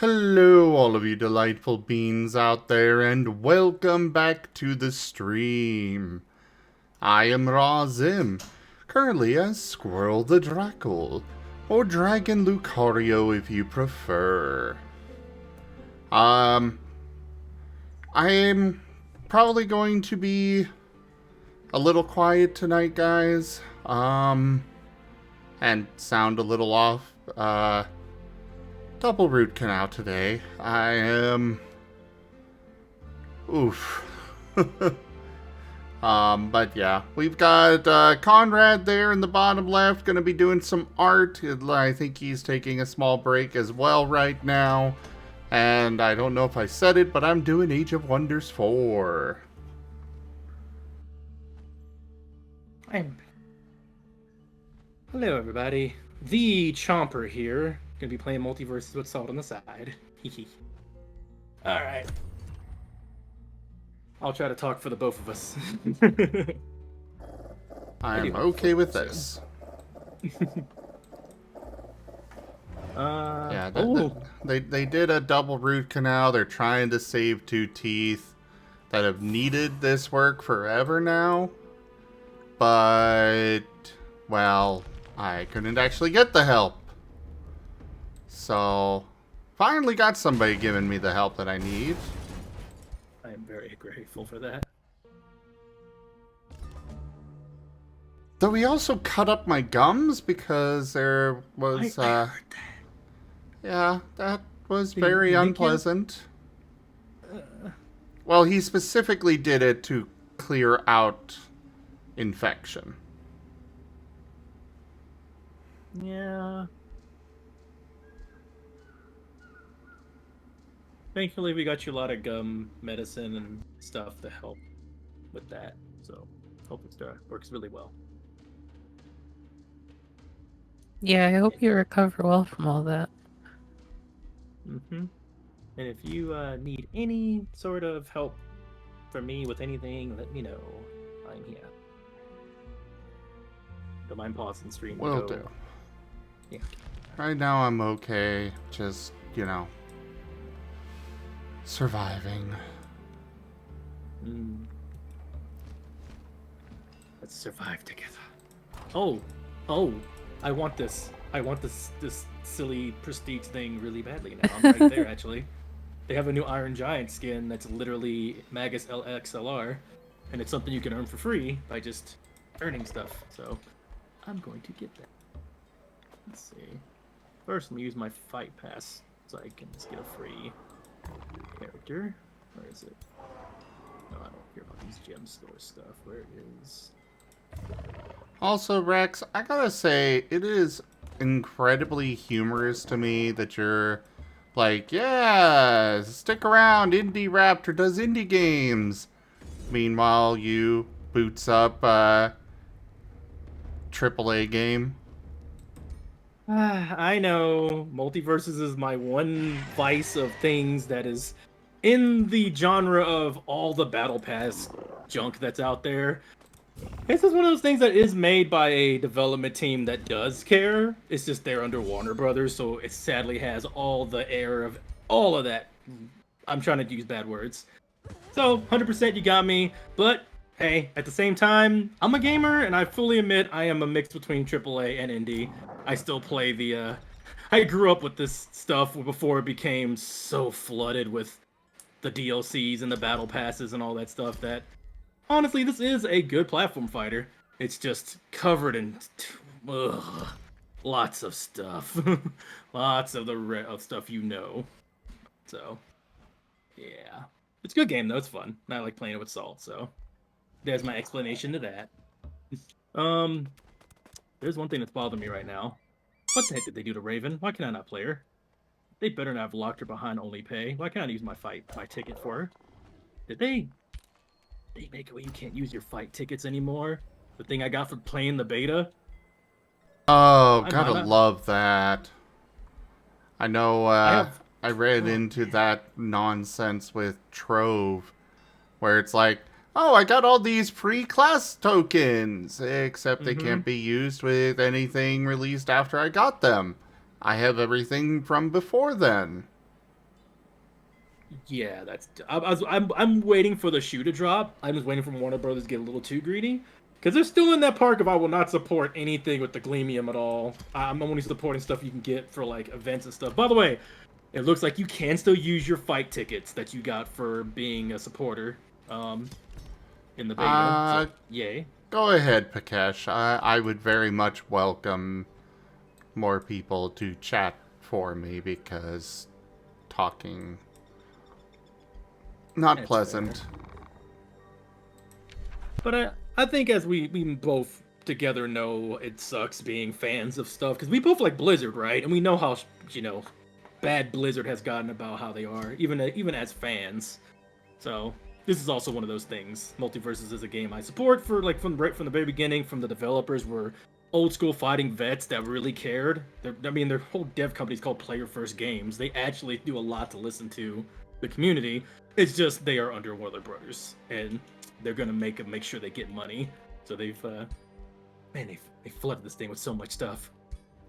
Hello, all of you delightful beings out there, and welcome back to the stream. I am Razim, currently as Squirrel the Drackle, or Dragon Lucario if you prefer. I am probably going to be a little quiet tonight, guys, and sound a little off, double root canal today. I am... Oof. But yeah, we've got Conrad there in the bottom left, gonna be doing some art. I think he's taking a small break as well right now. And I don't know if I said it, but I'm doing Age of Wonders 4. Hello, everybody. The Chomper here. Gonna be playing Multiverses with Salt on the side. Alright. I'll try to talk for the both of us. I'm okay with this. Yeah, they did a double root canal. They're trying to save two teeth that have needed this work forever now. But, well, I couldn't actually get the help. So, finally got somebody giving me the help that I need. I am very grateful for that. Though he also cut up my gums because there was, I heard that. Yeah, that was You very think unpleasant. Well, he specifically did it to clear out infection. Yeah. Thankfully, we got you a lot of gum medicine and stuff to help with that. So, hope it works really well. Yeah, I hope you recover well from all that. And if you need any sort of help from me with anything, let me know. I'm here. Don't mind pausing stream. Will do. Yeah. Right now I'm okay. Just, you know, surviving. Let's survive together. Oh, I want this. I want this silly prestige thing really badly now. I'm right there, actually. They have a new Iron Giant skin that's literally Magus LXLR, and it's something you can earn for free by just earning stuff. So, I'm going to get that. Let's see. First, let me use my fight pass so I can just get a free character. Where is it? No, I don't care about these gem store stuff. Where is... Also, Rex, I gotta say, it is incredibly humorous to me that you're like, yeah, stick around, Indie Raptor does indie games. Meanwhile, you boots up a AAA game. I know. Multiverses is my one vice of things that is in the genre of all the Battle Pass junk that's out there. This is one of those things that is made by a development team that does care. It's just they're under Warner Brothers, so it sadly has all the air of all of that. I'm trying to use bad words. So, 100% you got me, but hey, at the same time, I'm a gamer, and I fully admit I am a mix between AAA and indie. I still play the, I grew up with this stuff before it became so flooded with the DLCs and the battle passes and all that stuff that, honestly, this is a good platform fighter. It's just covered in lots of stuff. Lots of of stuff you know. So, yeah. It's a good game, though. It's fun. I like playing it with Salt, so there's my explanation to that. There's one thing that's bothering me right now. What the heck did they do to Raven? Why can I not play her? They better not have locked her behind only pay. Why can't I use my ticket for her? Did they make it where you can't use your fight tickets anymore? The thing I got for playing the beta? Oh, gotta love that. I know, I read into that nonsense with Trove, where it's like, oh, I got all these free class tokens, except they can't be used with anything released after I got them. I have everything from before then. Yeah, I'm waiting for the shoe to drop. I'm just waiting for Warner Brothers to get a little too greedy. Because they're still in that park of I will not support anything with the Gleamium at all. I'm only supporting stuff you can get for like events and stuff. By the way, it looks like you can still use your fight tickets that you got for being a supporter in the beta. So, yay. Go ahead, Pakesh. I would very much welcome more people to chat for me because talking not That's pleasant. fair. But I think as we both together know it sucks being fans of stuff because we both like Blizzard, right? And we know how bad Blizzard has gotten about how they are, even as fans. So this is also one of those things. Multiverses is a game I support for like from right from the very beginning. From the developers were old school fighting vets that really cared. Their whole dev company is called Player First Games. They actually do a lot to listen to the community. It's just they are under Warner Brothers, and they're gonna make sure they get money. So they've they flooded this thing with so much stuff.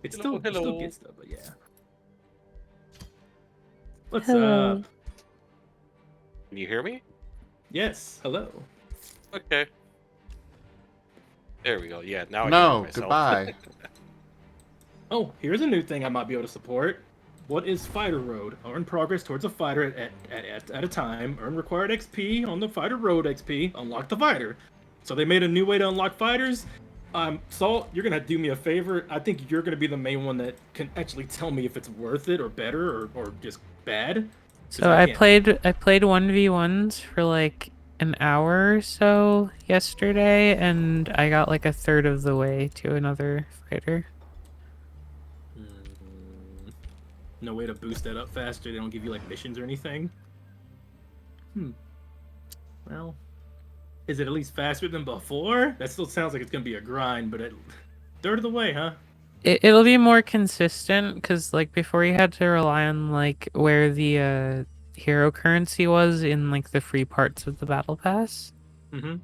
It's still good stuff, but yeah. What's Hello. up? Can you hear me? Yes, hello. Okay. There we go. Yeah, now I can No, hear myself. goodbye. Oh, here's a new thing I might be able to support. What is Fighter Road? Earn progress towards a fighter at a time. Earn required XP on the Fighter Road XP. Unlock the fighter. So they made a new way to unlock fighters. Salt, you're gonna do me a favor. I think you're gonna be the main one that can actually tell me if it's worth it or better or just bad. So I played 1v1s for like an hour or so yesterday, and I got like a third of the way to another fighter. No way to boost that up faster. They don't give you like missions or anything. Well, is it at least faster than before? That still sounds like it's gonna be a grind, but third of the way, huh? It'll be more consistent because like before you had to rely on like where the hero currency was in like the free parts of the battle pass. Mm-hmm.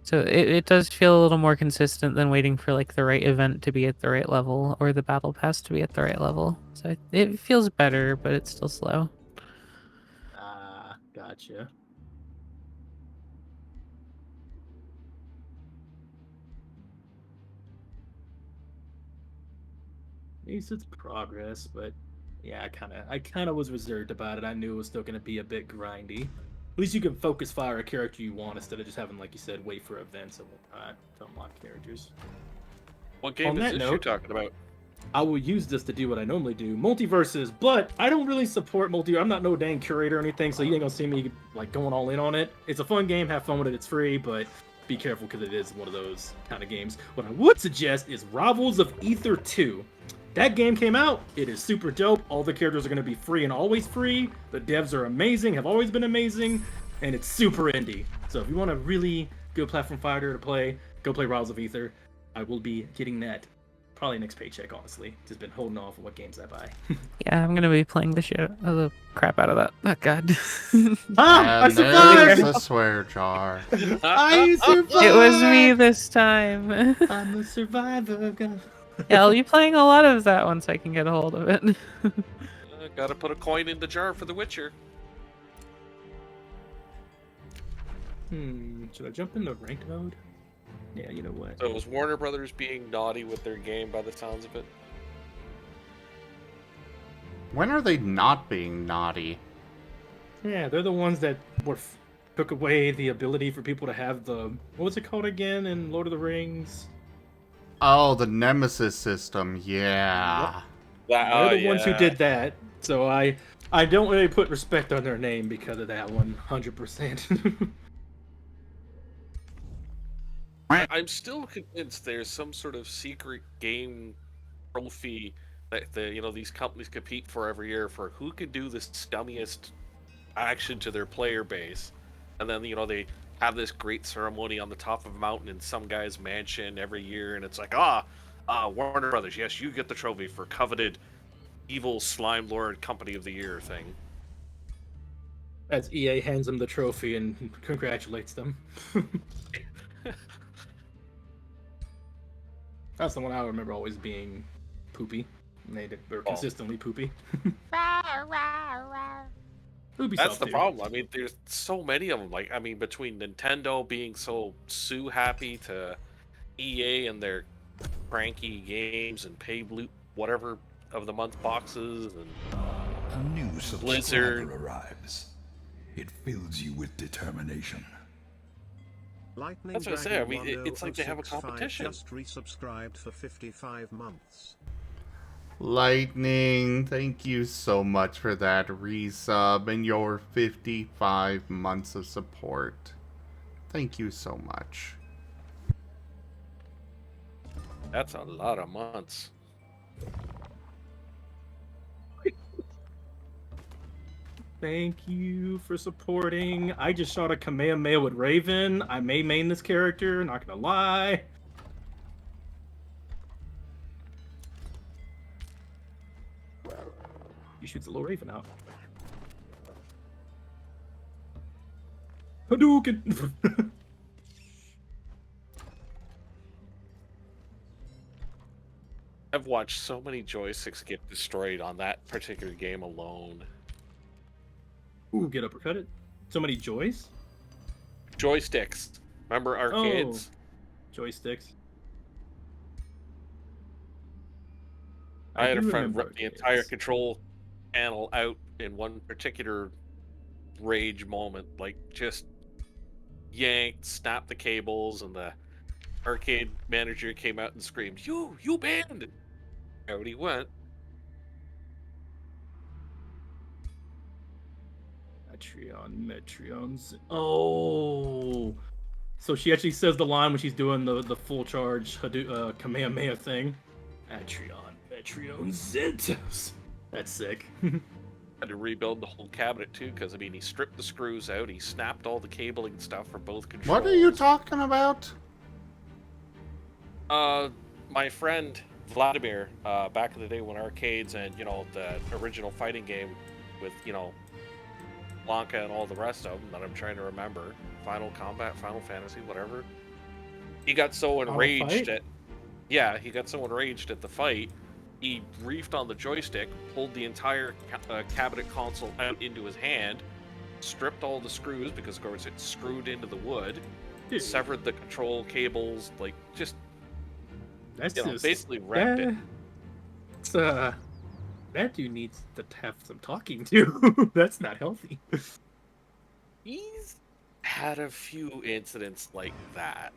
So it does feel a little more consistent than waiting for like the right event to be at the right level or the battle pass to be at the right level. So it feels better, but it's still slow. Ah, gotcha. At least it's progress, but yeah, I kind of was reserved about it. I knew it was still going to be a bit grindy. At least you can focus fire a character you want instead of just having, like you said, wait for events and whatnot to unlock characters. What game is this you're talking about? I will use this to do what I normally do, multiverses, but I don't really support multi. I'm not no dang curator or anything, so you ain't gonna see me like going all in on it. It's a fun game, have fun with it, it's free, but be careful because it is one of those kind of games. What I would suggest is Rivals of Ether 2. That game came out, it is super dope, all the characters are going to be free and always free, the devs are amazing, have always been amazing, and it's super indie. So if you want a really good platform fighter to play, go play Rivals of Ether. I will be getting that probably next paycheck, honestly. Just been holding off on what games I buy. Yeah, I'm gonna be playing the crap out of that. Oh god. I And survived! there's a swear jar. I survived! It was me this time. I'm a survivor. Yeah, I'll be playing a lot of that once I can get a hold of it. Gotta put a coin in the jar for The Witcher. Should I jump into ranked mode? Yeah, you know what? So is Warner Brothers being naughty with their game by the sounds of it? When are they not being naughty? Yeah, they're the ones that took away the ability for people to have the... What was it called again in Lord of the Rings? Oh, the Nemesis system, yeah. They're the ones who did that, so I don't really put respect on their name because of that 100%. I'm still convinced there's some sort of secret game trophy that these companies compete for every year for who can do the scummiest action to their player base, and then they have this great ceremony on the top of a mountain in some guy's mansion every year, and it's like Warner Brothers, yes, you get the trophy for coveted evil slime lord company of the year thing. As EA hands them the trophy and congratulates them. That's the one I remember always being poopy. They were consistently poopy. Ubisoft That's the too. problem. I mean, there's so many of them. Like, I mean, between Nintendo being so sue happy to EA and their cranky games and pay loot whatever of the month boxes and A new subscriber Blizzard. arrives. It fills you with determination. Lightning That's what I say. I mean, Dragon it's like they have a 1065 competition. Just resubscribed for 55 months. Lightning, thank you so much for that resub and your 55 months of support. Thank you so much. That's a lot of months. Thank you for supporting. I just shot a Kamehameha with Raven. I may main this character, not gonna lie. He shoots a little Raven out. Hadouken! I've watched so many joysticks get destroyed on that particular game alone. Ooh, get uppercutted. So many joys? Joysticks. Remember arcades? Joysticks. I had a do friend remember rip the entire arcades. control panel out in one particular rage moment. Like, just yanked, snapped the cables, and the arcade manager came out and screamed, You banned it! Out he went. Metreons. Oh, so she actually says the line when she's doing the full charge Kamehameha thing. Metreon Zentos. That's sick. Had to rebuild the whole cabinet too, because I mean, he stripped the screws out, he snapped all the cabling and stuff for both controls. What are you talking about? My friend Vladimir, back in the day when arcades and the original fighting game with Blanca and all the rest of them that I'm trying to remember, Final Combat, Final Fantasy, whatever. He got so enraged he got so enraged at the fight, he reefed on the joystick, pulled the entire cabinet console out into his hand, stripped all the screws because of course it's screwed into the wood, severed the control cables, like just That's basically wrecked it. That dude needs to have some talking to. That's not healthy. He's had a few incidents like that.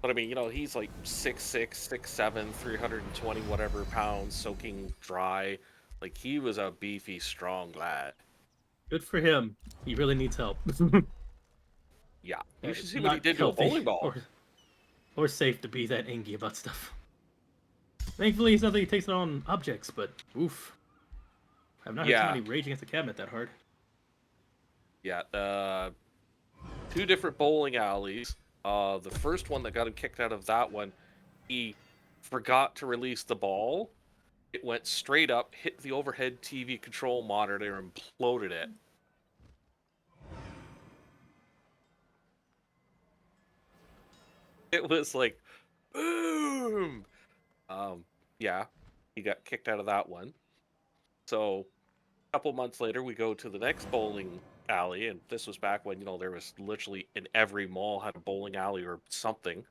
But I mean, he's like 6'6", 6'7", 320 whatever pounds, soaking dry. Like, he was a beefy, strong lad. Good for him. He really needs help. Yeah. You should see Not what he did to a healthy bowling ball. Or safe to be that angry about stuff. Thankfully, he's not that he takes it on objects, but oof. I've not heard somebody rage against a cabinet that hard. Yeah, 2 different bowling alleys. The first one that got him kicked out of that one, he forgot to release the ball. It went straight up, hit the overhead TV control monitor, and imploded it. It was like, boom! Yeah, he got kicked out of that one. So, a couple months later, we go to the next bowling alley, and this was back when, there was literally in every mall had a bowling alley or something.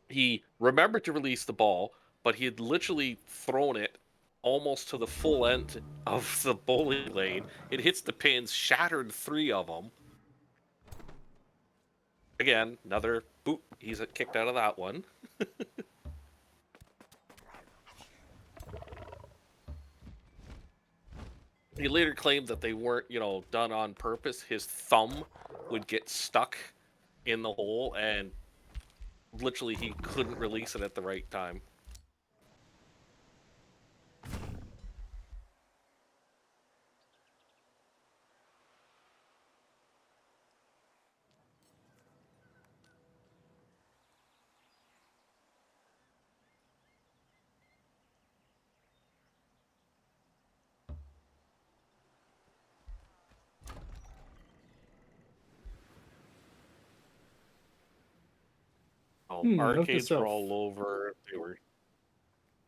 He remembered to release the ball, but he had literally thrown it almost to the full end of the bowling lane. It hits the pins, shattered 3 of them. Again, another boot. He's kicked out of that one. He later claimed that they weren't, done on purpose. His thumb would get stuck in the hole, and literally he couldn't release it at the right time. Arcades were all over. They were.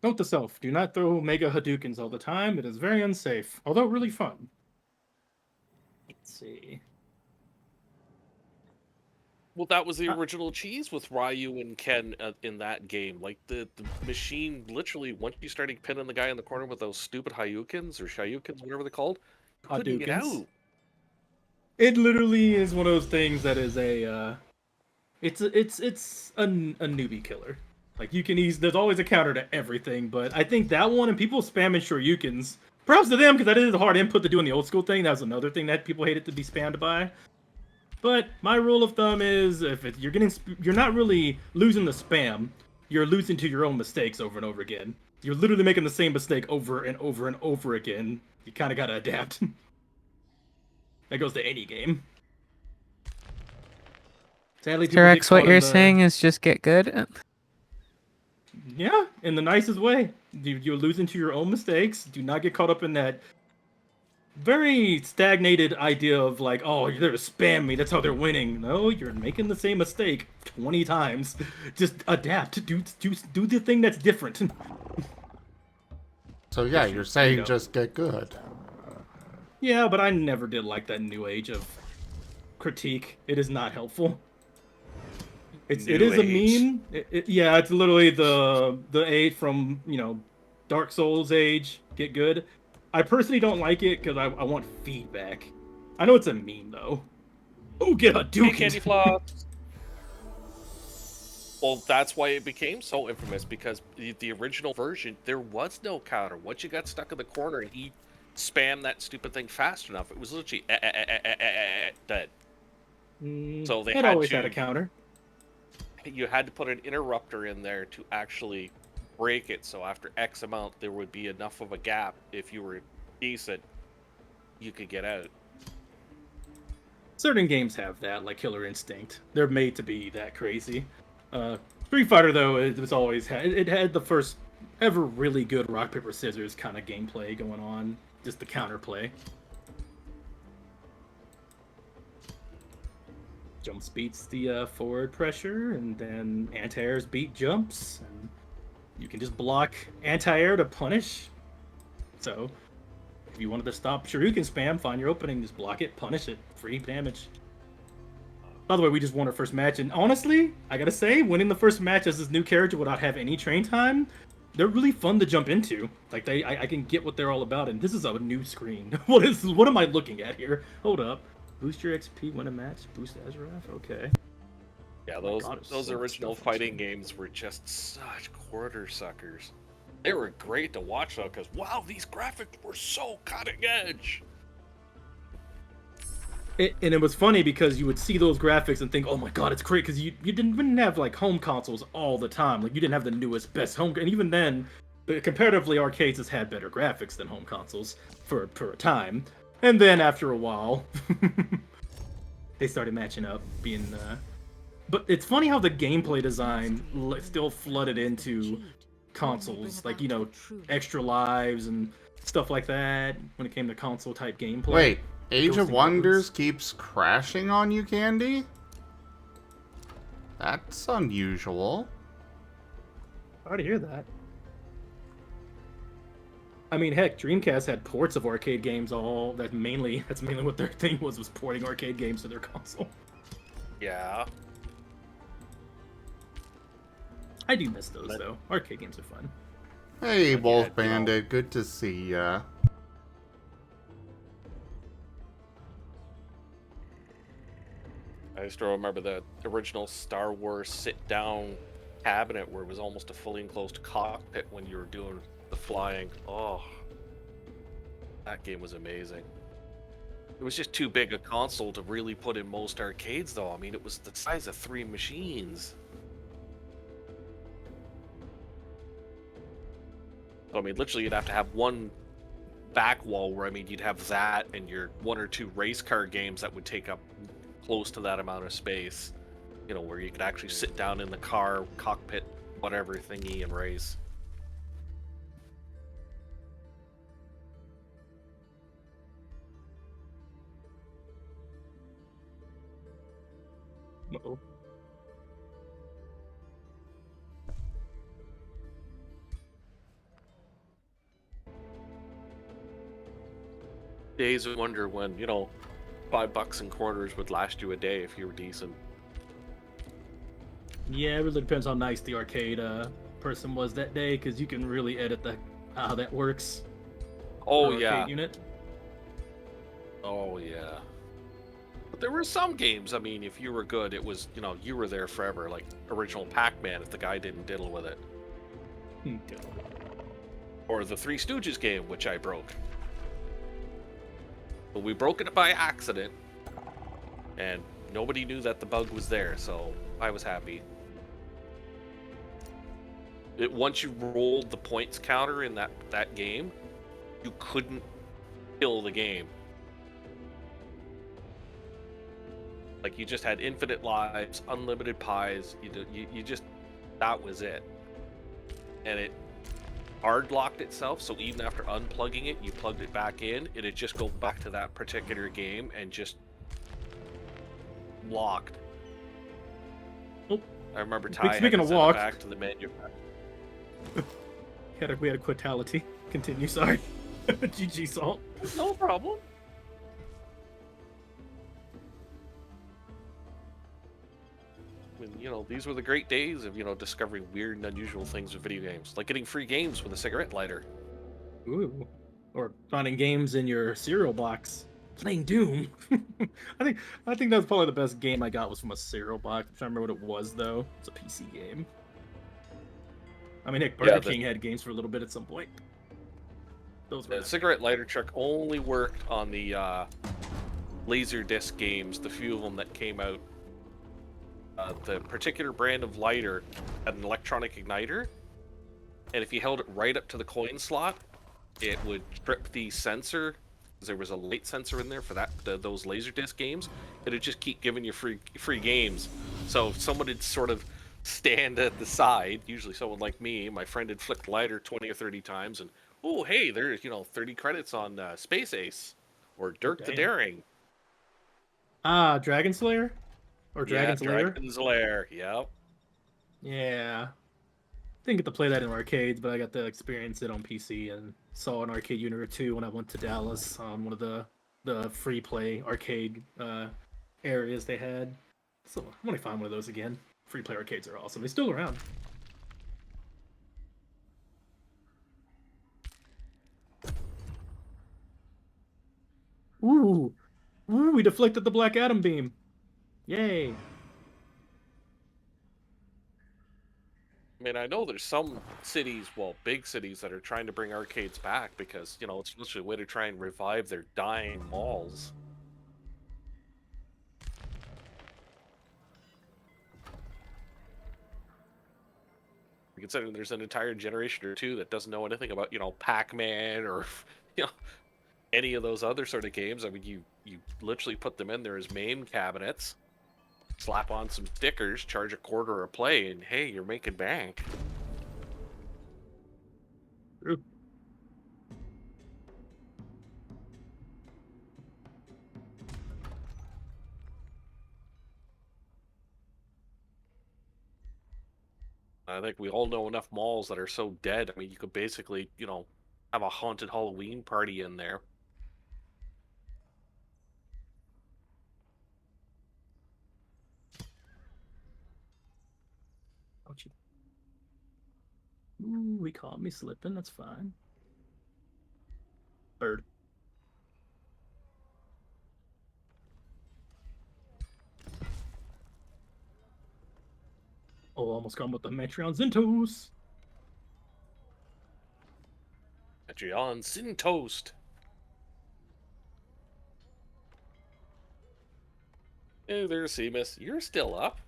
Note to self: do not throw Mega Hadoukens all the time. It is very unsafe, although really fun. Let's see. Well, that was the original cheese with Ryu and Ken in that game. Like the machine, literally, once you started pinning the guy in the corner with those stupid Hayukins or Shayukins, whatever they're called, you couldn't get Hadoukens. out. It literally is one of those things that is it's a newbie killer. Like you can there's always a counter to everything, but I think that one and people spamming Shoryukens. Props to them because that is a hard input to do in the old school thing. That was another thing that people hated to be spammed by. But my rule of thumb is you're not really losing the spam, you're losing to your own mistakes over and over again. You're literally making the same mistake over and over and over again. You kind of gotta adapt. That goes to any game. Sadly, people get Terex, what caught in you're the- saying is just get good. Yeah, in the nicest way. You're losing to your own mistakes. Do not get caught up in that very stagnated idea of like, oh, you're there to spam me. That's how they're winning. No, you're making the same mistake 20 times. Just adapt. Do the thing that's different. So yeah, you're saying know. just get good. Yeah, but I never did like that new age of critique. It is not helpful. It New is a age. meme. Yeah, it's literally the age from Dark Souls age. Get good. I personally don't like it because I want feedback. I know it's a meme though. Oh, get a Hey, duke. Candy Floss. Well, that's why it became so infamous, because the original version, there was no counter. Once you got stuck in the corner and he spammed that stupid thing fast enough, it was literally dead. So they It had always to, had a counter. you had to put an interrupter in there to actually break it. So after X amount, there would be enough of a gap. If you were decent, you could get out. Certain games have that, like Killer Instinct. They're made to be that crazy. Street Fighter, though, it was always it had the first ever really good rock paper scissors kind of gameplay going on, just the counterplay. Jumps beats the forward pressure, and then anti-airs beat jumps, and you can just block anti-air to punish. So, if you wanted to stop Shoryuken spam, find your opening, just block it, punish it, free damage. By the way, we just won our first match, and honestly, I gotta say, winning the first match as this new character without having any train time, they're really fun to jump into. Like I can get what they're all about, and this is a new screen. What am I looking at here? Hold up. Boost your XP, win a match, boost Azrath. Okay. Yeah, Oh my God, it's those so much original stuff on fighting screen. games were just such quarter suckers. They were great to watch though, because wow, these graphics were so cutting edge. And it was funny because you would see those graphics and think, "Oh my God, it's great!" Because you didn't have like home consoles all the time. Like you didn't have the newest, best home, and even then, comparatively, arcades has had better graphics than home consoles for a time. And then after a while, they started matching up, being. But it's funny how the gameplay design still flooded into consoles, like extra lives and stuff like that. When it came to console type gameplay. Wait, Age Ghosts of and Wonders Goblins. keeps crashing on you, Candy? That's unusual. Sorry to hear that. I mean, heck, Dreamcast had ports of arcade games. That's mainly what their thing was porting arcade games to their console. Yeah. I do miss those though. Arcade games are fun. Hey, Wolf you know. Bandit, good to see ya. I still remember the original Star Wars sit-down cabinet where it was almost a fully enclosed cockpit when you were doing the flying. Oh, that game was amazing. It was just too big a console to really put in most arcades, though. I mean, it was the size of 3 machines. So, I mean, literally, you'd have to have one back wall where, I mean, you'd have that and your 1 or 2 race car games that would take up close to that amount of space. You know, where you could actually sit down in the car, cockpit, whatever thingy, and race. Uh-oh. Days of wonder when, you know, $5 in quarters would last you a day if you were decent. Yeah, it really depends how nice the arcade person was that day, because you can really edit how that works. Oh per yeah. arcade unit. Oh yeah. But there were some games, I mean, if you were good, it was, you were there forever, like original Pac-Man if the guy didn't diddle with it. Or the Three Stooges game, which I broke. But we broke it by accident, and nobody knew that the bug was there, so I was happy. Once you rolled the points counter in that game, you couldn't kill the game. Like, you just had infinite lives, unlimited pies. You just, that was it. And it hard locked itself, so even after unplugging it, you plugged it back in, it'd just go back to that particular game and just locked. Oh, I remember Ty speaking had to of send lock, it back to the menu. we had a quitality. Continue, sorry. GG Salt. No problem. I mean, these were the great days of, discovering weird and unusual things with video games. Like getting free games with a cigarette lighter. Ooh. Or finding games in your cereal box. Playing Doom. I think that's probably the best game I got was from a cereal box. I'm trying to remember what it was, though. It's a PC game. I mean, heck, Burger King had games for a little bit at some point. Those were The cigarette lighter trick only worked on the Laserdisc games, the few of them that came out. The particular brand of lighter had an electronic igniter, and if you held it right up to the coin slot, it would trip the sensor. There was a light sensor in there for those Laserdisc games. It'd just keep giving you free games. So someone would sort of stand at the side, usually someone like me. My friend had flicked lighter 20 or 30 times, and oh hey, there's 30 credits on Space Ace or Dirk the Daring. Ah, Dragon Slayer? Or Dragon's Lair? Dragon's Lair, yep. Yeah. Didn't get to play that in arcades, but I got to experience it on PC and saw an arcade unit or two when I went to Dallas on one of the free play arcade areas they had. So I want to find one of those again. Free play arcades are awesome. They're still around. Ooh, we deflected the Black Adam beam. Yay. I mean, I know there's some cities, well, big cities, that are trying to bring arcades back because, it's literally a way to try and revive their dying malls. Considering there's an entire generation or two that doesn't know anything about, Pac-Man or, any of those other sort of games. I mean, you literally put them in there as MAME cabinets, slap on some stickers, charge a quarter a play, and hey, you're making bank. True. I think we all know enough malls that are so dead. I mean, you could basically, have a haunted Halloween party in there. Ouchie. Ooh, he caught me slipping. That's fine. Bird. Oh, almost got him with the Metreon Zintos. Metreon Sin Toast. Hey there, Seamus. You're still up.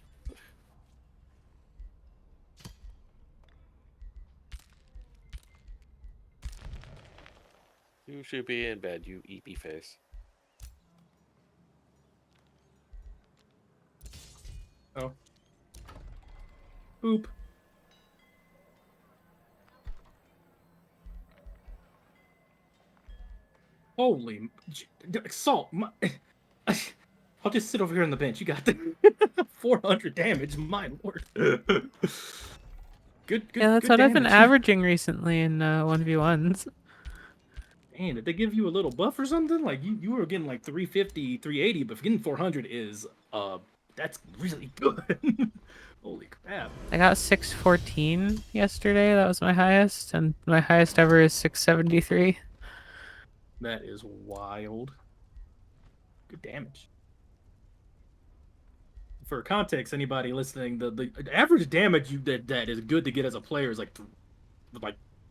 You should be in bed, you eepy face. Oh. Boop. Holy Salt! I'll just sit over here on the bench. You got the 400 damage. My lord. Good. Yeah, that's good what I've been damage. averaging recently in 1v1s. Man, did they give you a little buff or something? Like you were getting like 350, 380, but getting 400 is that's really good. Holy crap. I got 614 yesterday. That was my highest, and my highest ever is 673. That is wild. Good damage. For context, anybody listening, the average damage that is good to get as a player is like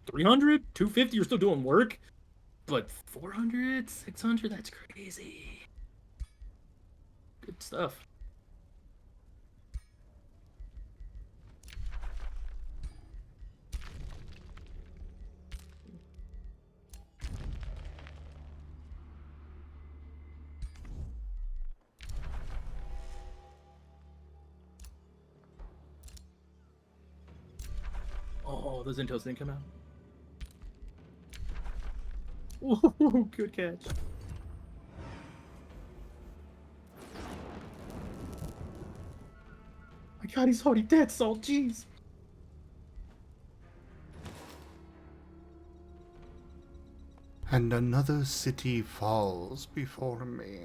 300, 250, you're still doing work. But 400, 600, that's crazy. Good stuff. Oh, those intos didn't come out. Ooh, good catch. My god, he's already dead, Salt. Jeez. And another city falls before me.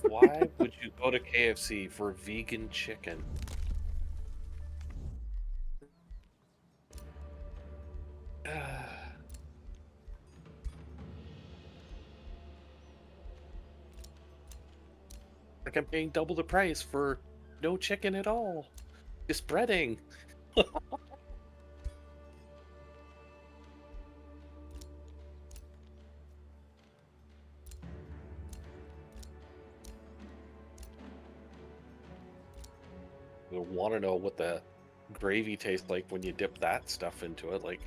Why would you go to KFC for vegan chicken? Like I'm paying double the price for no chicken at all. Just breading. I want to know what the gravy tastes like when you dip that stuff into it. Like,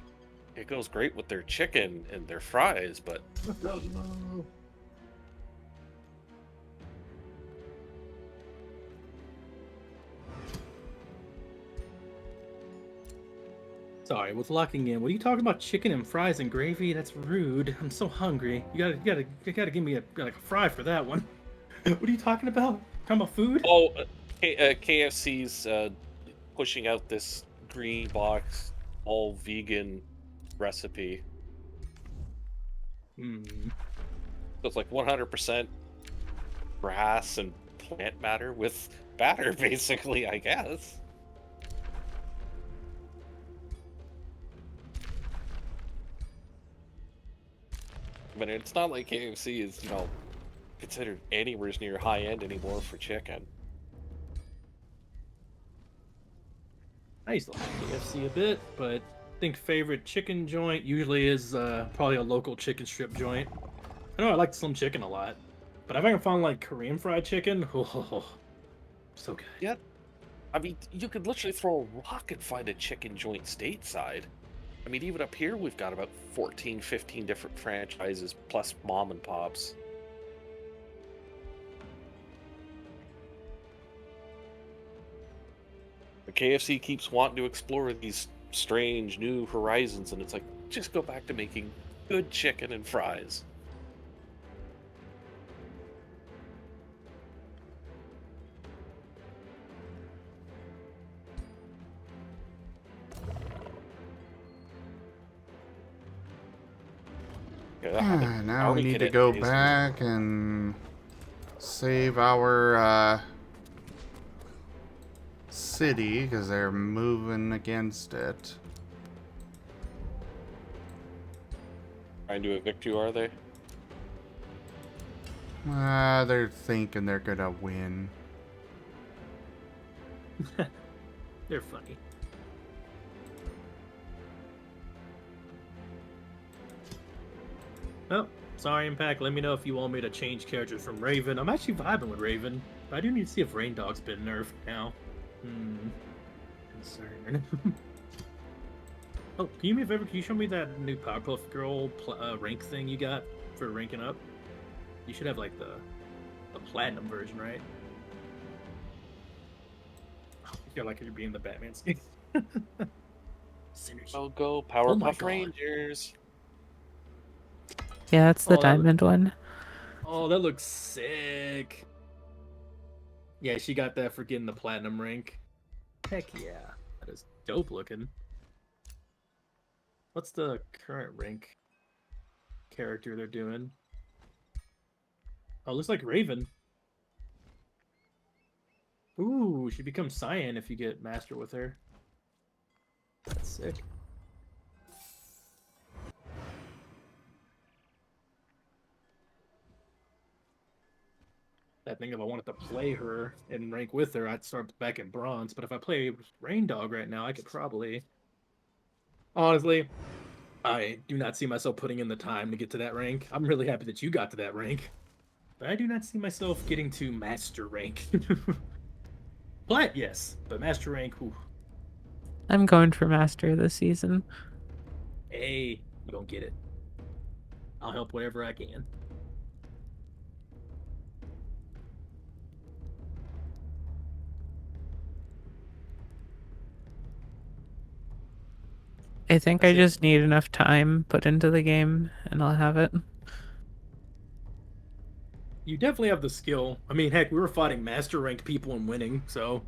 it goes great with their chicken and their fries, but Sorry, what's locking in? What are you talking about? Chicken and fries and gravy? That's rude. I'm so hungry. You gotta give me a fry for that one. What are you talking about? Talking about food? oh, KFC's pushing out this green box all vegan recipe. Hmm. So it's like 100% grass and plant matter with batter, basically, I guess. But it's not like KFC is, considered anywhere near high end anymore for chicken. I used to like KFC a bit, but I think favorite chicken joint usually is probably a local chicken strip joint. I know I like Slim Chicken a lot, but if I can find like Korean fried chicken, oh, so good. Yeah, I mean, you could literally throw a rock and find a chicken joint stateside. I mean, even up here, we've got about 14, 15 different franchises, plus mom and pops. The KFC keeps wanting to explore these strange new horizons, and it's like, just go back to making good chicken and fries. Now we need to go back and save our city because they're moving against it. Trying to evict you, are they? They're thinking they're gonna win. They're funny. Oh, sorry, Impact. Let me know if you want me to change characters from Raven. I'm actually vibing with Raven. But I do need to see if Rain Dog's been nerfed now. Concern. Oh, can you do me a favor? Can you show me that new Powerpuff Girl rank thing you got for ranking up? You should have like the platinum version, right? I feel like you're being the Batman skin. Synergy. I'll go Oh Powerpuff my God. Rangers. Yeah, that's the Oh, that diamond one. Oh, that looks sick. Yeah, she got that for getting the platinum rank. Heck yeah. That is dope looking. What's the current rank character they're doing? Oh, looks like Raven. Ooh, she becomes Cyan if you get Master with her. That's sick. I think if I wanted to play her and rank with her, I'd start back in bronze. But if I play Rain Dog right now, I could probably... Honestly, I do not see myself putting in the time to get to that rank. I'm really happy that you got to that rank. But I do not see myself getting to Master rank. Plat, yes. But Master rank, whew. I'm going for master this season. Hey, you don't get it. I'll help whatever I can. I think I That's it. just need enough time put into the game, and I'll have it. You definitely have the skill. I mean, heck, we were fighting master ranked people and winning, so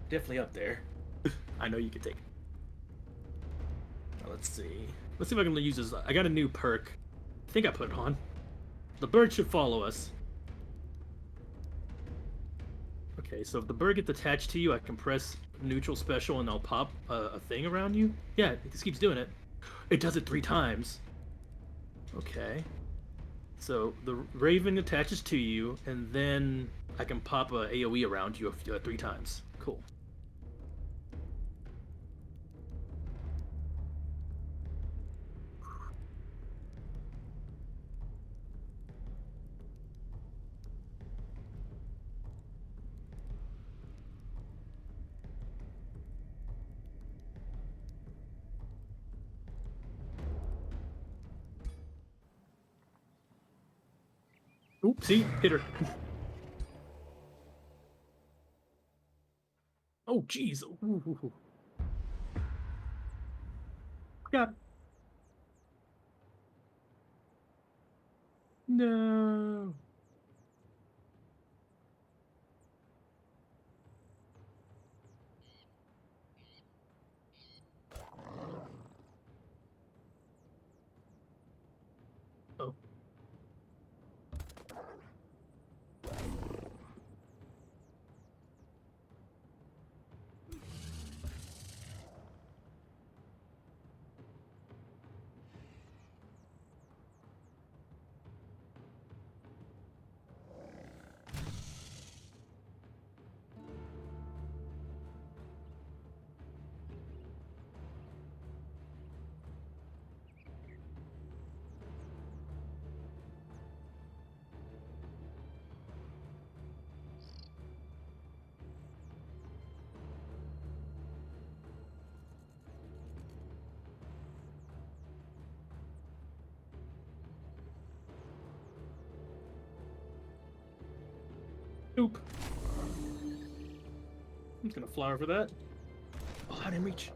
definitely up there. I know you can take it. Now, let's see. Let's see if I can use this. I got a new perk. I think I put it on. The bird should follow us. Okay, so if the bird gets attached to you, I can press neutral special and they'll pop a thing around you. Yeah, it just keeps doing it. It does it 3 times. Okay. So the raven attaches to you, and then I can pop a AoE around you 3 times. Cool. Oop, see? Hit her. Oh, jeez. Ooh. God. No. Oh. Oop. I'm just gonna fly over that. Oh, I didn't reach.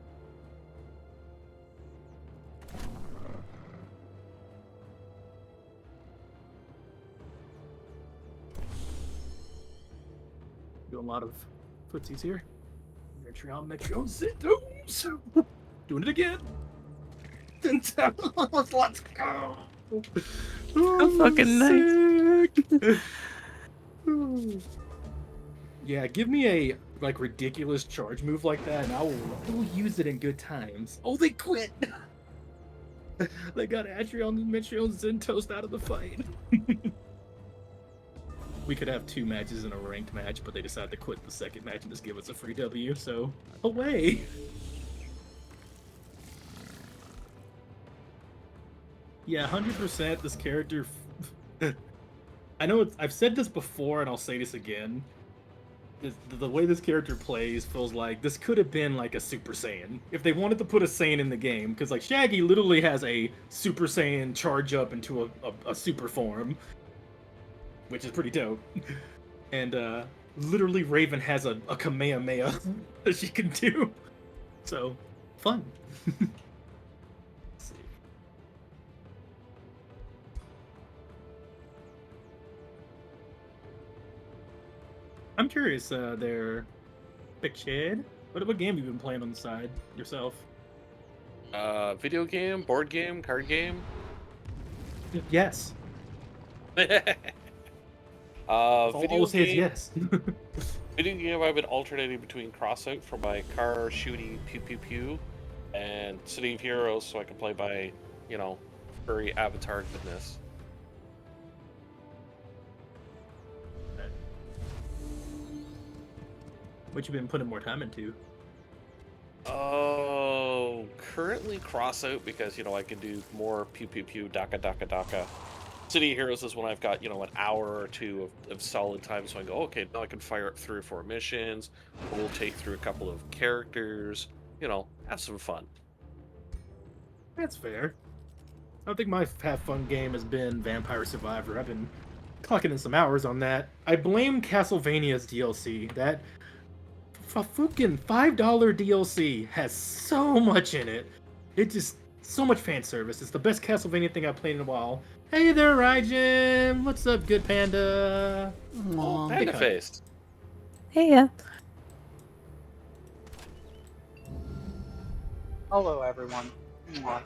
Doing a lot of footsies here. Metreon, Zittos. Doing it again. Let's go. Oh, fucking nice. Yeah, give me a like ridiculous charge move like that, and I will use it in good times. Oh, they quit. They got Atrion and Metreon Zentoast out of the fight. We could have 2 matches in a ranked match, but they decided to quit the second match and just give us a free W, so away. Yeah, 100% this character... I know I've said this before, and I'll say this again. The way this character plays feels like this could have been like a Super Saiyan. If they wanted to put a Saiyan in the game, because like Shaggy literally has a Super Saiyan charge up into a super form. which is pretty dope. And literally Raven has a Kamehameha that she can do. So, fun. Let's see. I'm curious, there, Big Chad. What game have you been playing on the side yourself? Video game, board game, card game. Yes. Video Always says game. yes. Video game. I've been alternating between Crossout for my car shooting pew pew pew, and City of Heroes so I can play by, furry avatar goodness. What you been putting more time into? Oh, currently Crossout because I can do more pew pew pew daka daka daka. City of Heroes is when I've got an hour or two of solid time, so I go, okay, now I can fire up 3 or 4 missions. We'll take through a couple of characters. Have some fun. That's fair. I don't think my have fun game has been Vampire Survivor. I've been clocking in some hours on that. I blame Castlevania's DLC. That fucking $5 DLC has so much in it. It just so much fan service. It's the best Castlevania thing I've played in a while. Hey there, Raijin. What's up, good panda? Oh, panda face. Hey, yeah. Hello, everyone. Yeah.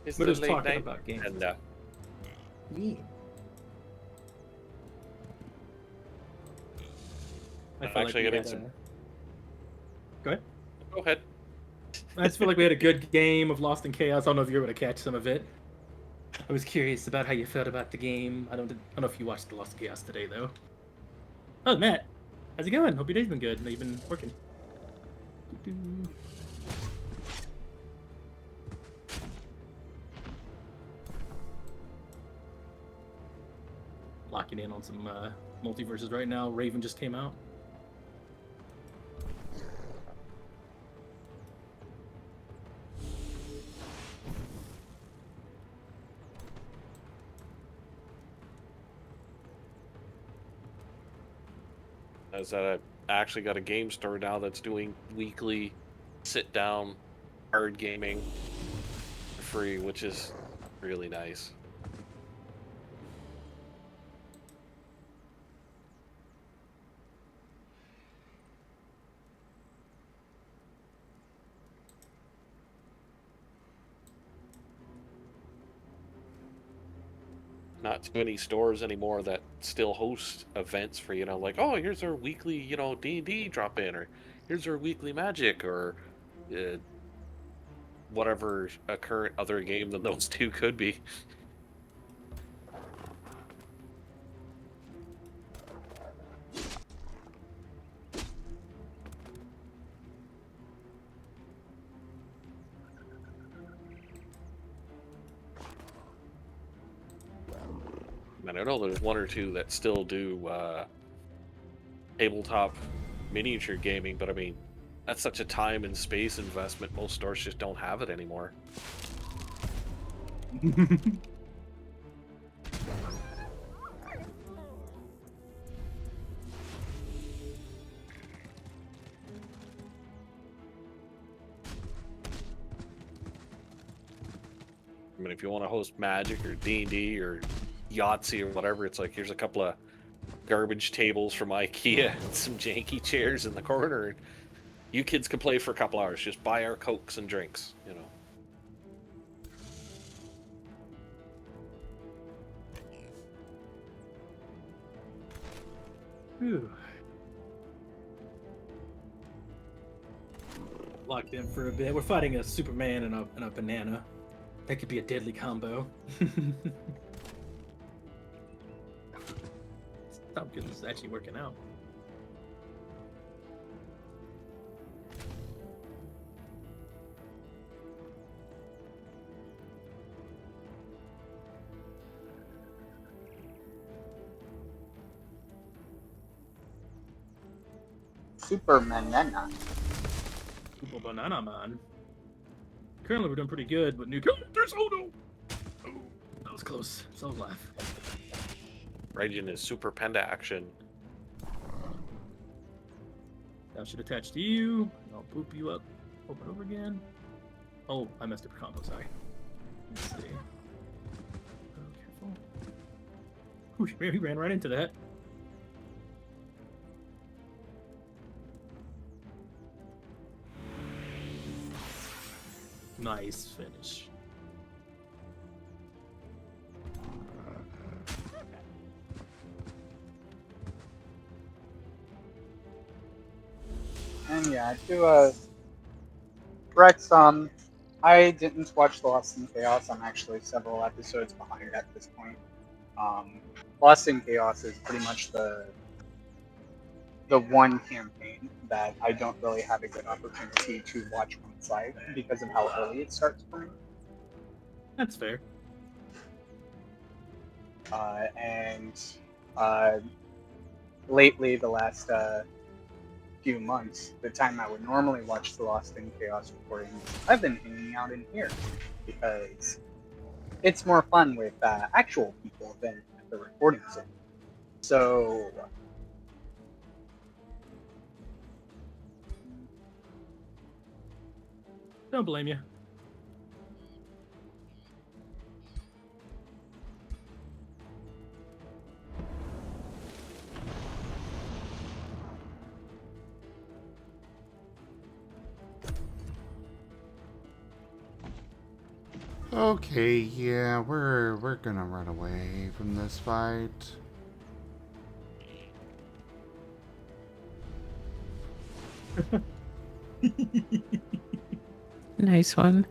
It's We're the just late talking night about games. panda. Yeah. I I'm feel actually we getting had some. Go ahead. Go ahead. I just feel like we had a good game of Lost in Chaos. I don't know if you were able to catch some of it. I was curious about how you felt about the game. I don't know if you watched the Lost in Chaos today, though. Oh, Matt. How's it going? Hope your day's been good. I know you've been working. Locking in on some multiverses right now. Raven just came out. Is that I actually got a game store now that's doing weekly sit-down card gaming for free, which is really nice. Not too many stores anymore that still host events for, like, oh, here's our weekly, D&D drop in, or here's our weekly Magic, or whatever a current other game than those two could be. And I know there's one or two that still do tabletop miniature gaming, but I mean, that's such a time and space investment. Most stores just don't have it anymore. I mean, if you want to host Magic or D&D or Yahtzee or whatever, it's like, here's a couple of garbage tables from IKEA and some janky chairs in the corner, and you kids can play for a couple hours. Just buy our Cokes and drinks, Whew. Locked in for a bit. We're fighting a Superman and a banana. That could be a deadly combo. How good this is actually working out. Super Banana. Super Banana Man. Currently we're doing pretty good with new characters. Oh no! was close. So laugh. Raging is super panda action. That should attach to you. I'll boop you up. Open over again. Oh, I messed up your combo. Sorry. Let's see. Oh, careful. Whoosh, he ran right into that. Nice finish. And yeah, to correct some, I didn't watch Lost in Chaos. I'm actually several episodes behind at this point. Lost in Chaos is pretty much the one campaign that I don't really have a good opportunity to watch on its live because of how early it starts for me. That's fair. And lately, the last few months, the time I would normally watch the Lost in Chaos recordings, I've been hanging out in here because it's more fun with actual people than at the recording center. So Don't blame you. Okay, yeah, we're gonna run away from this fight. Nice one.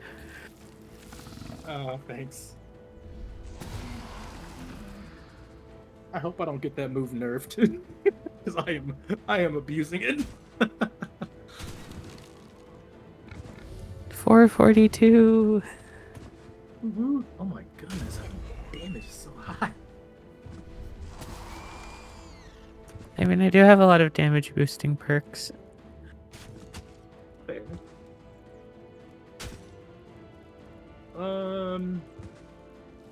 Oh, thanks. I hope I don't get that move nerfed, because I am abusing it. 442. Woohoo. Oh my goodness, damage is so high. I mean, I do have a lot of damage boosting perks. Fair.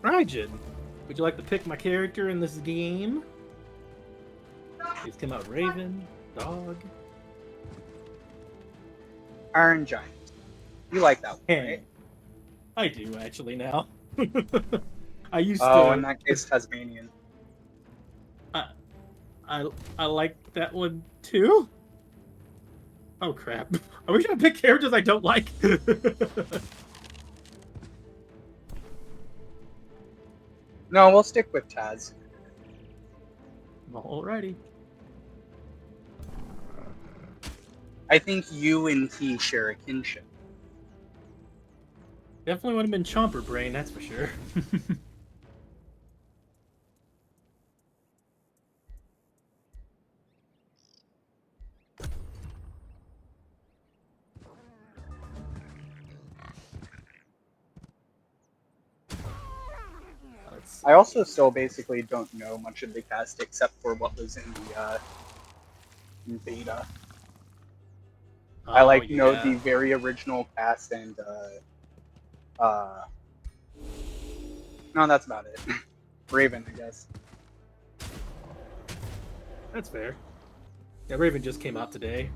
Raijin, would you like to pick my character in this game? These came out Raven, Dog. Iron Giant. You like that one, Hey, right? I do actually now. I used Oh, to. in that case, Tasmanian. I like that one too. Oh crap! Are we gonna pick characters I don't like? No, we'll stick with Taz. Alrighty. I think you and he share a kinship. Definitely would have been Chomper Brain, that's for sure. I also still basically don't know much of the cast except for what was in the in beta. I know the very original cast and no, that's about it. Raven, I guess. That's fair. Yeah, Raven just came out today.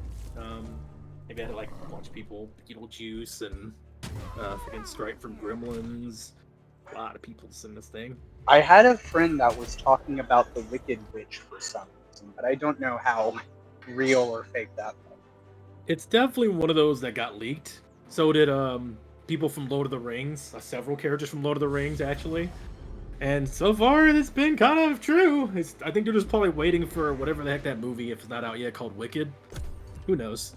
Maybe I had like a bunch of people, Beetlejuice and freaking Stripe from Gremlins. A lot of people's in this thing. I had a friend that was talking about the Wicked Witch for some reason, but I don't know how real or fake that was. It's definitely one of those that got leaked. So did people from Lord of the Rings, several characters from Lord of the Rings actually. And so far it's been kind of true. I think they're just probably waiting for whatever the heck that movie, if it's not out yet, called Wicked. Who knows?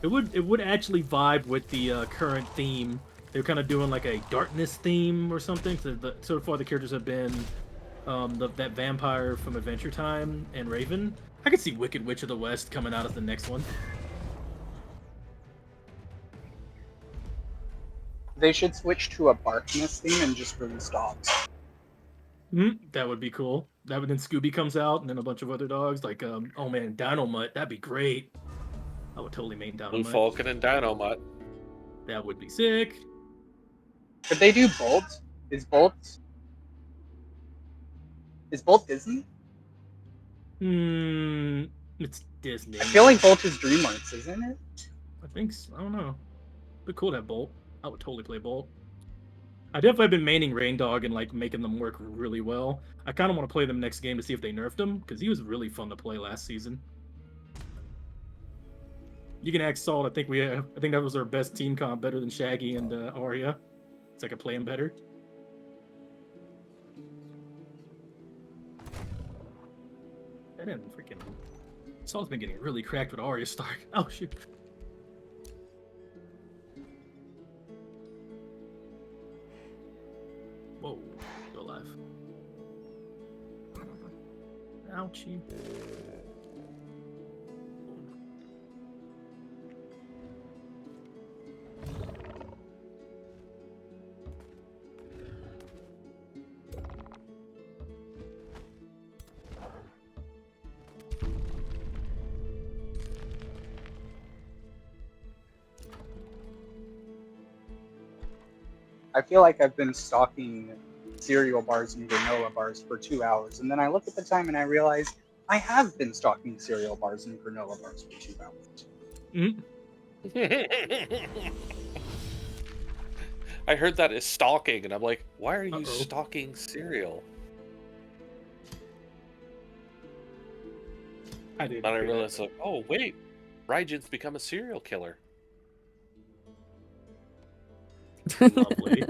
It would actually vibe with the current theme. They're kind of doing like a darkness theme or something. So far the characters have been that vampire from Adventure Time and Raven. I could see Wicked Witch of the West coming out as the next one. They should switch to a Barkness theme and just release dogs. That would be cool. That would then Scooby comes out and then a bunch of other dogs like oh man, Dino Mutt. That'd be great. I would totally main Dino Blue Mutt. Falcon and Dino Mutt. That would be sick. Could they do Bolt? Is Bolt Disney? It's Disney. I feel like Bolt is DreamWorks, isn't it? I think so. I don't know. Be cool to have Bolt. I would totally play Bolt. I definitely have been maining Rain Dog and like making them work really well. I kind of want to play them next game to see if they nerfed him because he was really fun to play last season. You can ask Salt. I think that was our best team comp, better than Shaggy and Arya. So I could play him better. And then freaking Salt's been getting really cracked with Arya Stark. Oh shoot. Whoa, still alive. Ouchie. I feel like I've been stalking cereal bars and granola bars for 2 hours, and then I look at the time and I realize I have been stalking cereal bars and granola bars for 2 hours. I heard that as stalking, and I'm like, why are you stalking cereal? I did. And I realized, like, oh wait, Raijin's become a serial killer. Lovely.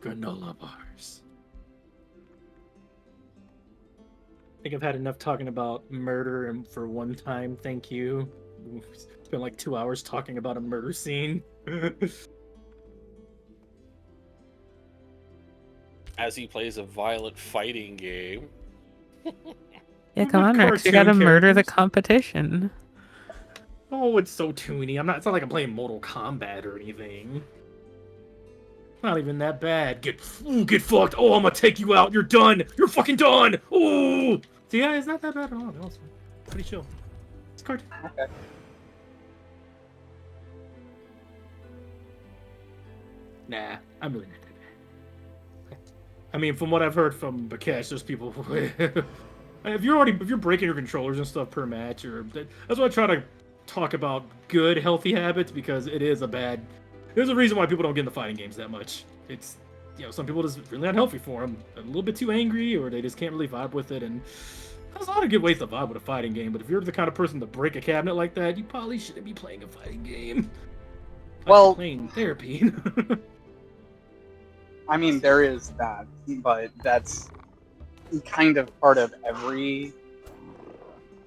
Granola bars. I think I've had enough talking about murder and for one time, thank you. It's been like 2 hours talking about a murder scene. As he plays a violent fighting game. Yeah, come on, Rex. You gotta murder the competition. Oh, it's so toony. It's not like I'm playing Mortal Kombat or anything. Not even that bad. Get fucked. Oh, I'm gonna take you out. You're done. You're fucking done. Oh, so yeah, it's not that bad at all. It's pretty chill. It's a cartoon. Okay. Nah, I'm really not that bad. I mean, from what I've heard from Bakesh, there's people who, if you're breaking your controllers and stuff per match, or that's why I try to talk about good healthy habits, because there's a reason why people don't get into fighting games that much. It's, some people just really unhealthy for them, a little bit too angry, or they just can't really vibe with it. And there's a lot of good ways to vibe with a fighting game, but if you're the kind of person to break a cabinet like that, you probably shouldn't be playing a fighting game. Well, playing therapy. I mean, there is that, but that's kind of part of every.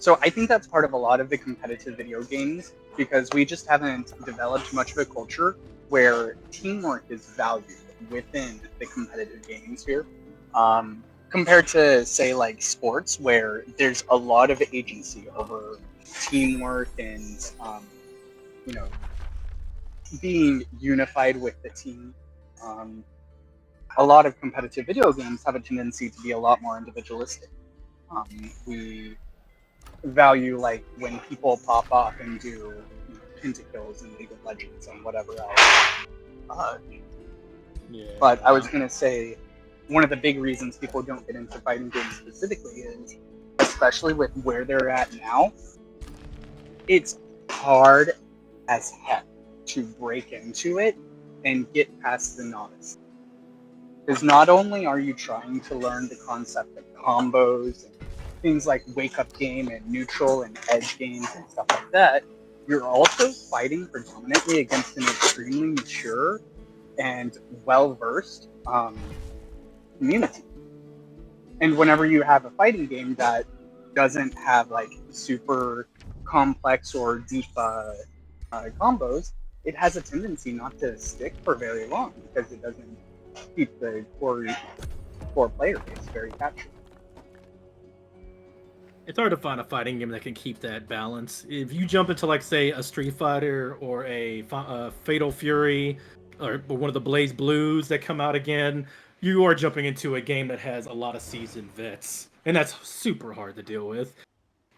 So I think that's part of a lot of the competitive video games, because we just haven't developed much of a culture where teamwork is valued within the competitive gaming sphere, compared to, say, like sports, where there's a lot of agency over teamwork and, being unified with the team. A lot of competitive video games have a tendency to be a lot more individualistic. We value, like, when people pop off and do pentakills in League of Legends and whatever else. But I was going to say, one of the big reasons people don't get into fighting games specifically is, especially with where they're at now, it's hard as heck to break into it and get past the novice. Because not only are you trying to learn the concept of combos and things like wake up game and neutral and edge games and stuff like that, you're also fighting predominantly against an extremely mature and well-versed community. And whenever you have a fighting game that doesn't have like super complex or deep combos, it has a tendency not to stick for very long because it doesn't keep the core player base very captured. It's hard to find a fighting game that can keep that balance. If you jump into, like, say, a Street Fighter or a Fatal Fury or one of the Blaze Blues that come out again, you are jumping into a game that has a lot of seasoned vets, and that's super hard to deal with.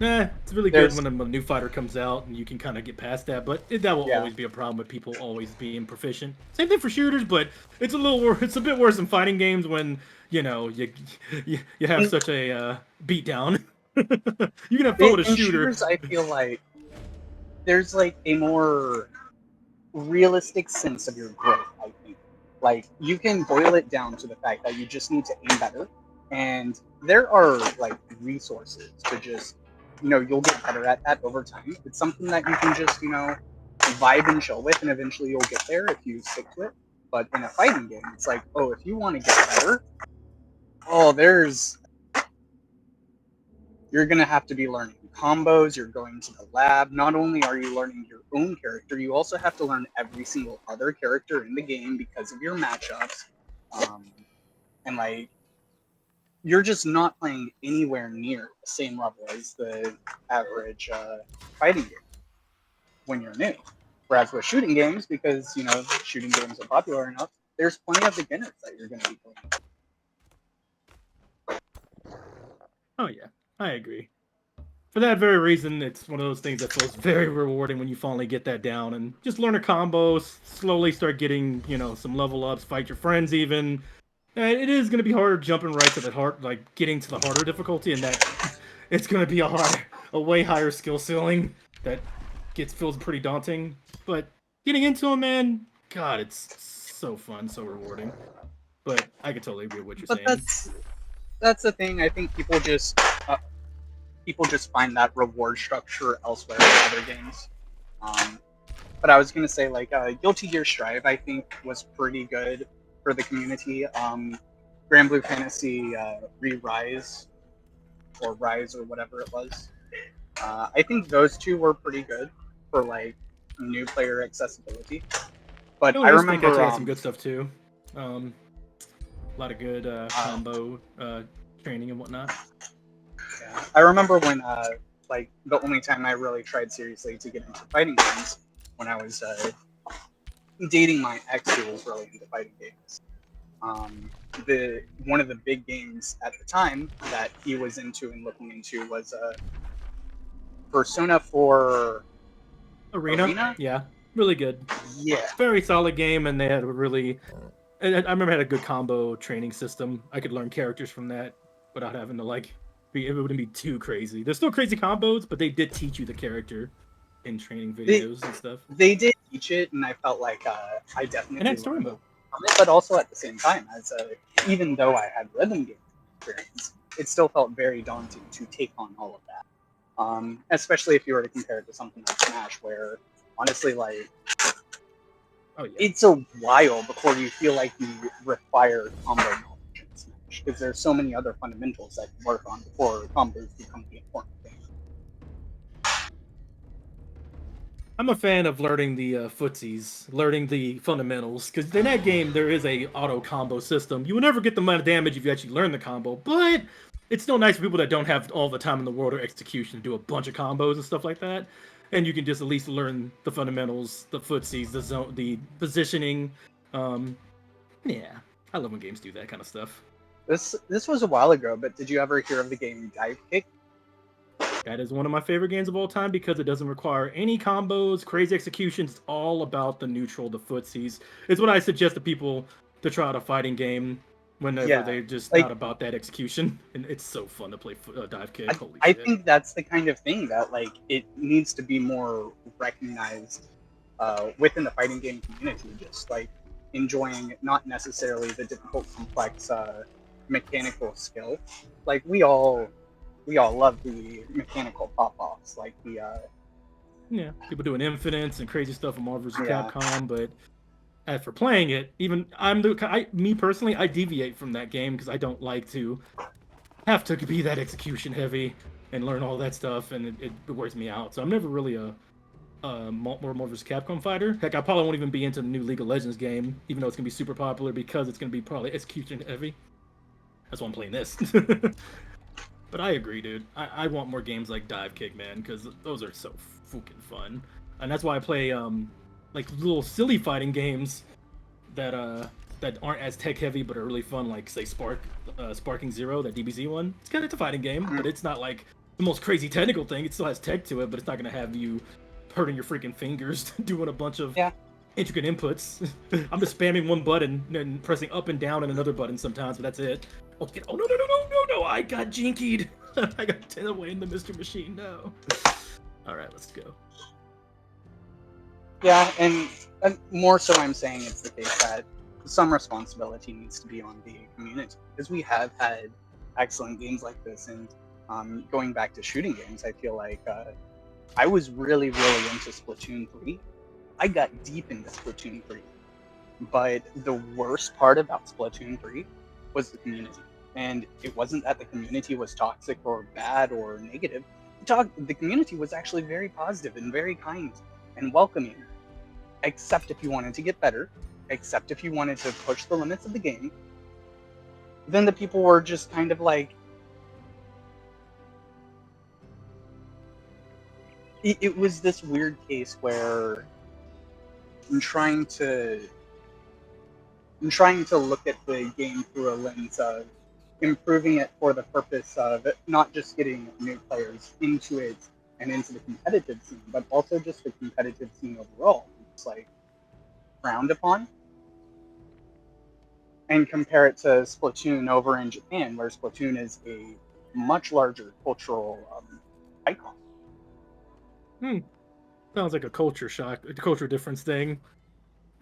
It's really There's- good when a new fighter comes out and you can kind of get past that, but that will Yeah. always be a problem with people always being proficient. Same thing for shooters, but it's a bit worse in fighting games when you have In- such a beatdown. You can have fun with a in shooter. shooters, I feel like there's like a more realistic sense of your growth, I think. Like, you can boil it down to the fact that you just need to aim better, and there are like resources to just, you'll get better at that over time. It's something that you can just, vibe and chill with, and eventually you'll get there if you stick to it. But in a fighting game, it's like, oh, if you want to get better, you're going to have to be learning combos. You're going to the lab. Not only are you learning your own character, you also have to learn every single other character in the game because of your matchups. And like, you're just not playing anywhere near the same level as the average fighting game when you're new. Whereas with shooting games, because shooting games are popular enough, there's plenty of beginners that you're going to be playing. Oh yeah, I agree. For that very reason, it's one of those things that feels very rewarding when you finally get that down and just learn a combo, slowly start getting, some level ups, fight your friends even. And it is going to be harder jumping right to the hard, like getting to the harder difficulty, and that it's going to be a way higher skill ceiling that feels pretty daunting. But getting into them, man, God, it's so fun, so rewarding. But I could totally agree with what you're But saying. that's the thing. I think people just find that reward structure elsewhere in other games. But I was gonna say, like, Guilty Gear Strive, I think was pretty good for the community. Grand Blue Fantasy Re-Rise or Rise or whatever it was. I think those two were pretty good for like new player accessibility. But I Think remember actually had some good stuff too. A lot of good combo training and whatnot. Yeah. I remember when like the only time I really tried seriously to get into fighting games when I was dating my ex who was really into fighting games. One of the big games at the time that he was into and looking into was Persona 4 Arena? Yeah, really good. Yeah. Very solid game, and they had a really. I remember it had a good combo training system. I could learn characters from that without having to it wouldn't be too crazy. There's still crazy combos, but they did teach you the character in training videos and stuff. They did teach it, and I felt like I definitely And had story learned mode. from it, but also at the same time, as even though I had rhythm game experience, it still felt very daunting to take on all of that. Especially if you were to compare it to something like Smash, where honestly, like, Oh yeah. it's a while before you feel like you require combo knowledge in Smash, because there's so many other fundamentals that you work on before combos become the important thing. I'm a fan of learning the footsies, learning the fundamentals, because in that game there is a auto combo system. You will never get the amount of damage if you actually learn the combo, but it's still nice for people that don't have all the time in the world or execution to do a bunch of combos and stuff like that. And you can just at least learn the fundamentals, the footsies, the zone, the positioning. Yeah, I love when games do that kind of stuff. This was a while ago, but did you ever hear of the game Dive Kick? That is one of my favorite games of all time because it doesn't require any combos, crazy executions. It's all about the neutral, the footsies. It's what I suggest to people to try out a fighting game whenever they're just not about that execution. And it's so fun to play Dive Kick. Holy I shit. think that's the kind of thing that like it needs to be more recognized within the fighting game community. Just like enjoying not necessarily the difficult, complex mechanical skill. Like we all love the mechanical pop-offs, like the yeah, people doing infinites and crazy stuff in Marvel vs. Yeah. Capcom, but as for playing it, even me personally, I deviate from that game because I don't like to have to be that execution heavy and learn all that stuff, and it wears me out. So I'm never really a Marvel vs. Capcom fighter. Heck, I probably won't even be into the new League of Legends game, even though it's gonna be super popular because it's gonna be probably execution heavy. That's why I'm playing this. But I agree, dude. I want more games like Dive Kick, man, because those are so fucking fun. And that's why I play like little silly fighting games that aren't as tech heavy but are really fun, like say Sparking Zero, that DBZ one. It's a fighting game, but it's not like the most crazy technical thing. It still has tech to it, but it's not gonna have you hurting your freaking fingers doing a bunch of Yeah. intricate inputs. I'm just spamming one button and pressing up and down and another button sometimes, but that's it. Oh, oh no, no, no, no, no, no! I got jinkied. I got 10 away in the Mr. Machine. No. All right, let's go. Yeah, and more so I'm saying it's the case that some responsibility needs to be on the community, because we have had excellent games like this. And going back to shooting games, I feel like I was really, really into Splatoon 3. I got deep into Splatoon 3. But the worst part about Splatoon 3 was the community. And it wasn't that the community was toxic or bad or negative. The community was actually very positive and very kind and welcoming, except if you wanted to get better, except if you wanted to push the limits of the game. Then the people were just kind of like, it was this weird case where I'm trying to look at the game through a lens of improving it for the purpose of it, not just getting new players into it and into the competitive scene, but also just the competitive scene overall. It's like frowned upon. And compare it to Splatoon over in Japan, where Splatoon is a much larger cultural icon. Sounds like a culture shock, a culture difference thing.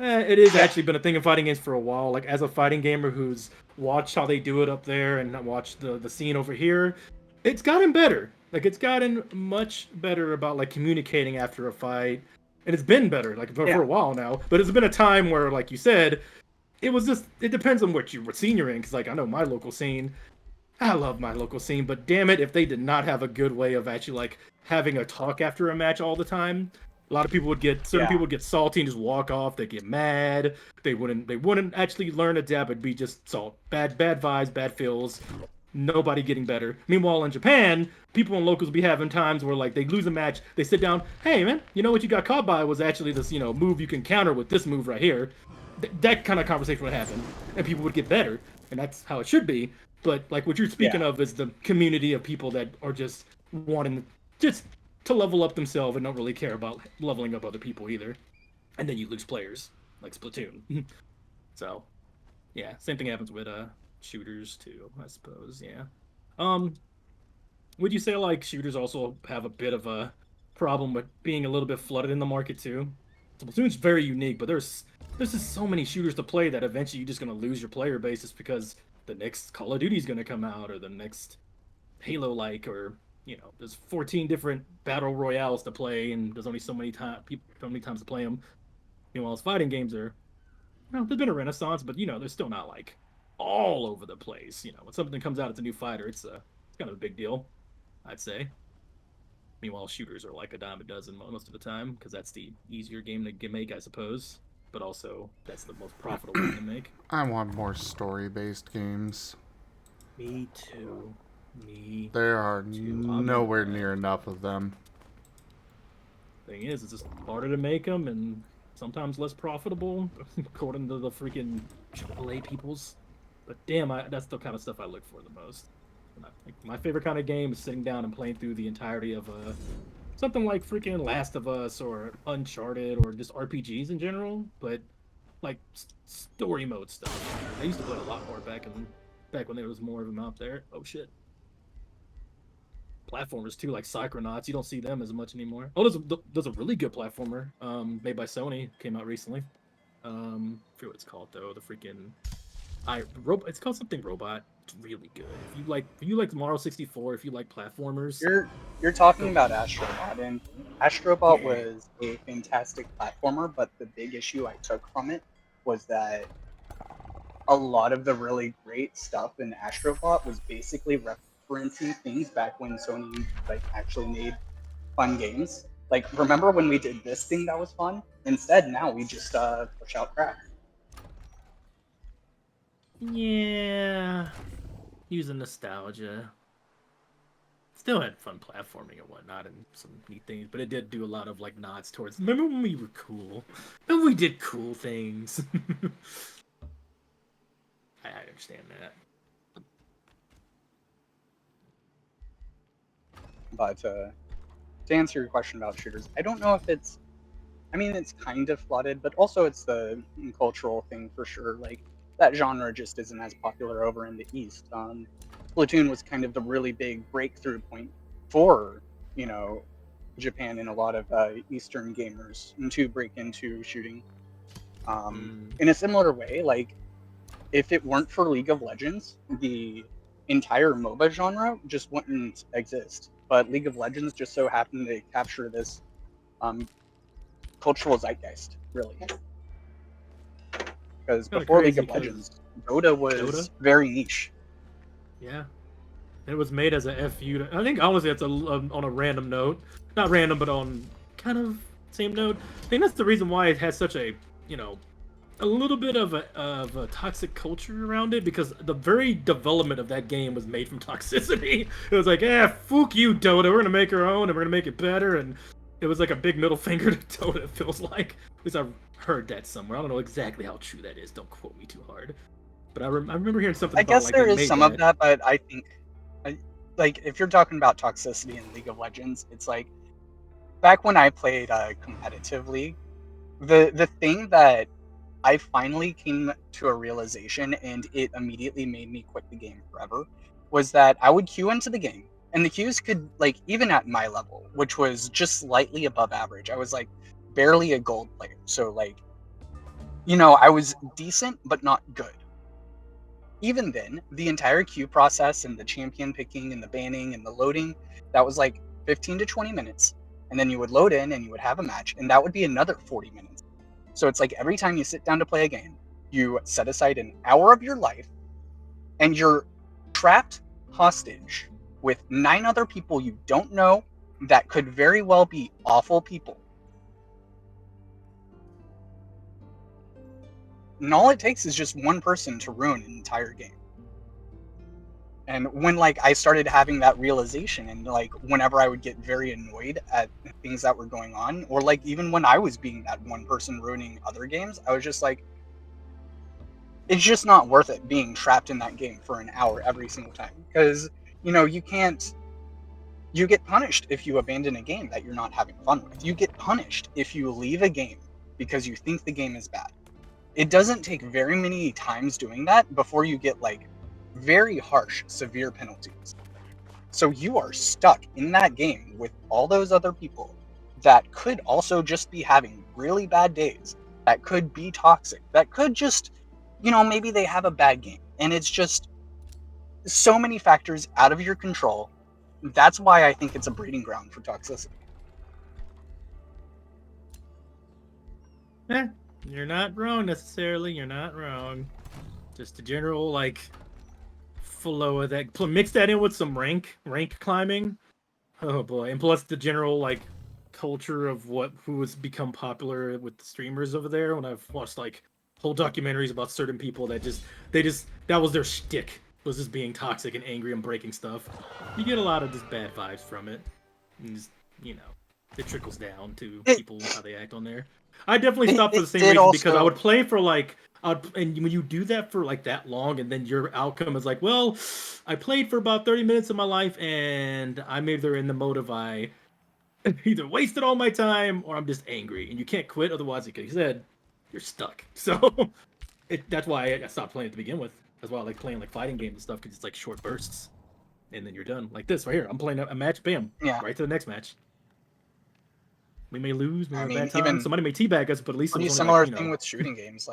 It has actually been a thing in fighting games for a while. Like, as a fighting gamer who's watched how they do it up there and watched the scene over here, it's gotten better. Like, it's gotten much better about, like, communicating after a fight. And it's been better, like, for a while now. But it's been a time where, like you said, it was just, it depends on what scene you're in. Because, like, I know my local scene, I love my local scene, but damn it, if they did not have a good way of actually, like, having a talk after a match all the time, a lot of people would get people would get salty and just walk off. They get mad. They wouldn't actually learn adapt. It'd be just bad vibes, bad feels. Nobody getting better. Meanwhile, in Japan, people in locals be having times where, like, they lose a match, they sit down. Hey man, you know what you got caught by was actually this move you can counter with this move right here. That kind of conversation would happen, and people would get better, and that's how it should be. But like what you're speaking of is the community of people that are just wanting just to level up themselves and don't really care about leveling up other people either. And then you lose players, like Splatoon. So, yeah, same thing happens with shooters too, I suppose. Yeah. Would you say like shooters also have a bit of a problem with being a little bit flooded in the market too? Splatoon's very unique, but there's just so many shooters to play that eventually you're just gonna lose your player base just because the next Call of Duty is gonna come out or the next Halo-like, or there's 14 different battle royales to play, and there's only so many times to play them. Meanwhile, fighting games are, there's been a renaissance, but they're still not like all over the place. When something comes out, it's a new fighter. It's kind of a big deal, I'd say. Meanwhile, shooters are like a dime a dozen most of the time because that's the easier game to make, I suppose. But also, that's the most profitable game to make. I want more story-based games. Me too. There are nowhere near enough of them. Thing is, it's just harder to make them and sometimes less profitable, according to the freaking AAA peoples. But damn, that's the kind of stuff I look for the most. My favorite kind of game is sitting down and playing through the entirety of something like freaking Last of Us or Uncharted or just RPGs in general, but like story mode stuff. I used to play a lot more back when there was more of them out there. Oh shit. Platformers too, like Psychonauts. You don't see them as much anymore. Oh, there's a really good platformer made by Sony, came out recently. I forget what it's called though. The freaking it's called something Robot. It's really good. If you like Mario 64, if you like platformers, you're talking about Astrobot, and Astrobot was a fantastic platformer. But the big issue I took from it was that a lot of the really great stuff in Astrobot was basically referencing things back when Sony actually made fun games. Like, remember when we did this thing that was fun? Instead, now we just push out crap. Yeah, using nostalgia. Still had fun platforming and whatnot and some neat things, but it did do a lot of like nods towards. Remember when we were cool? And we did cool things. I understand that. But to answer your question about shooters, I don't know if it's. I mean, it's kind of flooded, but also it's the cultural thing for sure. Like that genre just isn't as popular over in the East. Splatoon was kind of the really big breakthrough point for Japan and a lot of Eastern gamers to break into shooting. In a similar way, like if it weren't for League of Legends, the entire MOBA genre just wouldn't exist. But League of Legends just so happened to capture this cultural zeitgeist, really. Because before League of Legends, Dota was very niche. Yeah. It was made as a FU. I think honestly that's on a random note. Not random, but on kind of same note. I think that's the reason why it has such a, a little bit of a toxic culture around it, because the very development of that game was made from toxicity. It was like, fuck you, Dota. We're gonna make our own and we're gonna make it better. And it was like a big middle finger to Dota. It feels like. At least I've heard that somewhere. I don't know exactly how true that is. Don't quote me too hard. But I remember hearing something. I guess like, there is some of that, but I think, like, if you're talking about toxicity in League of Legends, it's like back when I played competitively, the thing that I finally came to a realization, and it immediately made me quit the game forever, was that I would queue into the game, and the queues could, like, even at my level, which was just slightly above average, I was like barely a gold player, so like, I was decent but not good. Even then, the entire queue process and the champion picking and the banning and the loading, that was like 15 to 20 minutes. And then you would load in and you would have a match, and that would be another 40 minutes. So it's like every time you sit down to play a game, you set aside an hour of your life, and you're trapped hostage with 9 other people you don't know that could very well be awful people. And all it takes is just one person to ruin an entire game. And when I started having that realization, and whenever I would get very annoyed at things that were going on, or even when I was being that one person ruining other games, I was just like, it's just not worth it being trapped in that game for an hour every single time. Because, you get punished if you abandon a game that you're not having fun with. You get punished if you leave a game because you think the game is bad. It doesn't take very many times doing that before you get very harsh, severe penalties. So you are stuck in that game with all those other people that could also just be having really bad days, that could be toxic, that could just, maybe they have a bad game. And it's just so many factors out of your control. That's why I think it's a breeding ground for toxicity. You're not wrong necessarily. You're not wrong. Just a general flow of that. Mix that in with some rank climbing. Oh boy! And plus the general culture of who has become popular with the streamers over there. When I've watched whole documentaries about certain people that that was their shtick, was just being toxic and angry and breaking stuff. You get a lot of just bad vibes from it. And just, it trickles down to people how they act on there. I definitely stopped for the same reason, because I would play for and when you do that for that long, and then your outcome is well, I played for about 30 minutes of my life, and I'm either in the mode of I either wasted all my time or I'm just angry, and you can't quit, otherwise, like you said, you're stuck. So that's why I stopped playing to begin with. That's why I like playing fighting games and stuff, because it's short bursts, and then you're done. Like this right here, I'm playing a match, bam, right to the next match. We may lose, we may have a bad time. Even somebody may teabag us, but at least pretty similar thing with shooting games.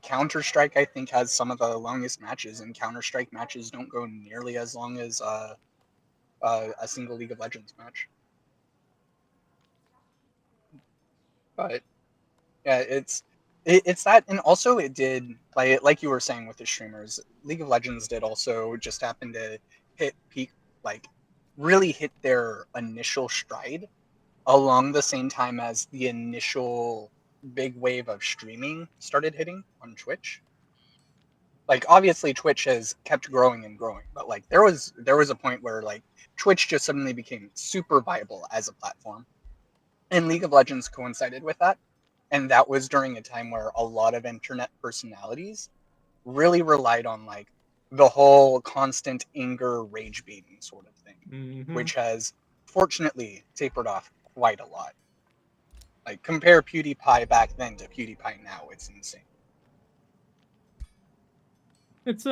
Counter-Strike, I think, has some of the longest matches, and Counter-Strike matches don't go nearly as long as a single League of Legends match. But yeah, it's that, and also it did like you were saying with the streamers. League of Legends did also just happen to hit peak, really hit their initial stride along the same time as the initial big wave of streaming started hitting on Twitch. Obviously Twitch has kept growing and growing, but there was a point where Twitch just suddenly became super viable as a platform, and League of Legends coincided with that. And that was during a time where a lot of internet personalities really relied on the whole constant anger, rage baiting sort of thing, Mhm. which has fortunately tapered off quite a lot. Like, compare PewDiePie back then to PewDiePie now, it's insane. It's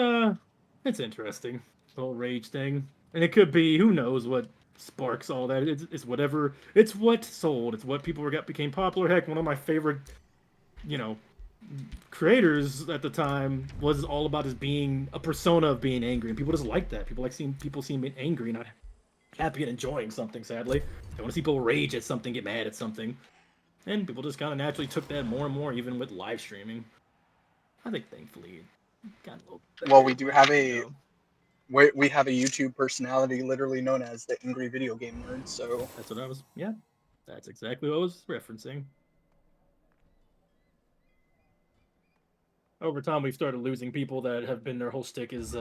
interesting, the whole rage thing, and it could be, who knows what sparks all that. It's whatever. It's what sold. It's what people became popular. Heck, one of my favorite, you know, creators at the time was all about his being a persona of being angry, and people just like that. People like seeing people angry, not happy and enjoying something. Sadly, they want to see people rage at something, get mad at something, and people just kind of naturally took that more and more, even with live streaming. I think thankfully it got a little better, Well, we do have you know. we have a YouTube personality literally known as the Angry Video Game Nerd, so That's what I was. Yeah, that's exactly what I was referencing. Over time, we've started losing people that have been their whole stick is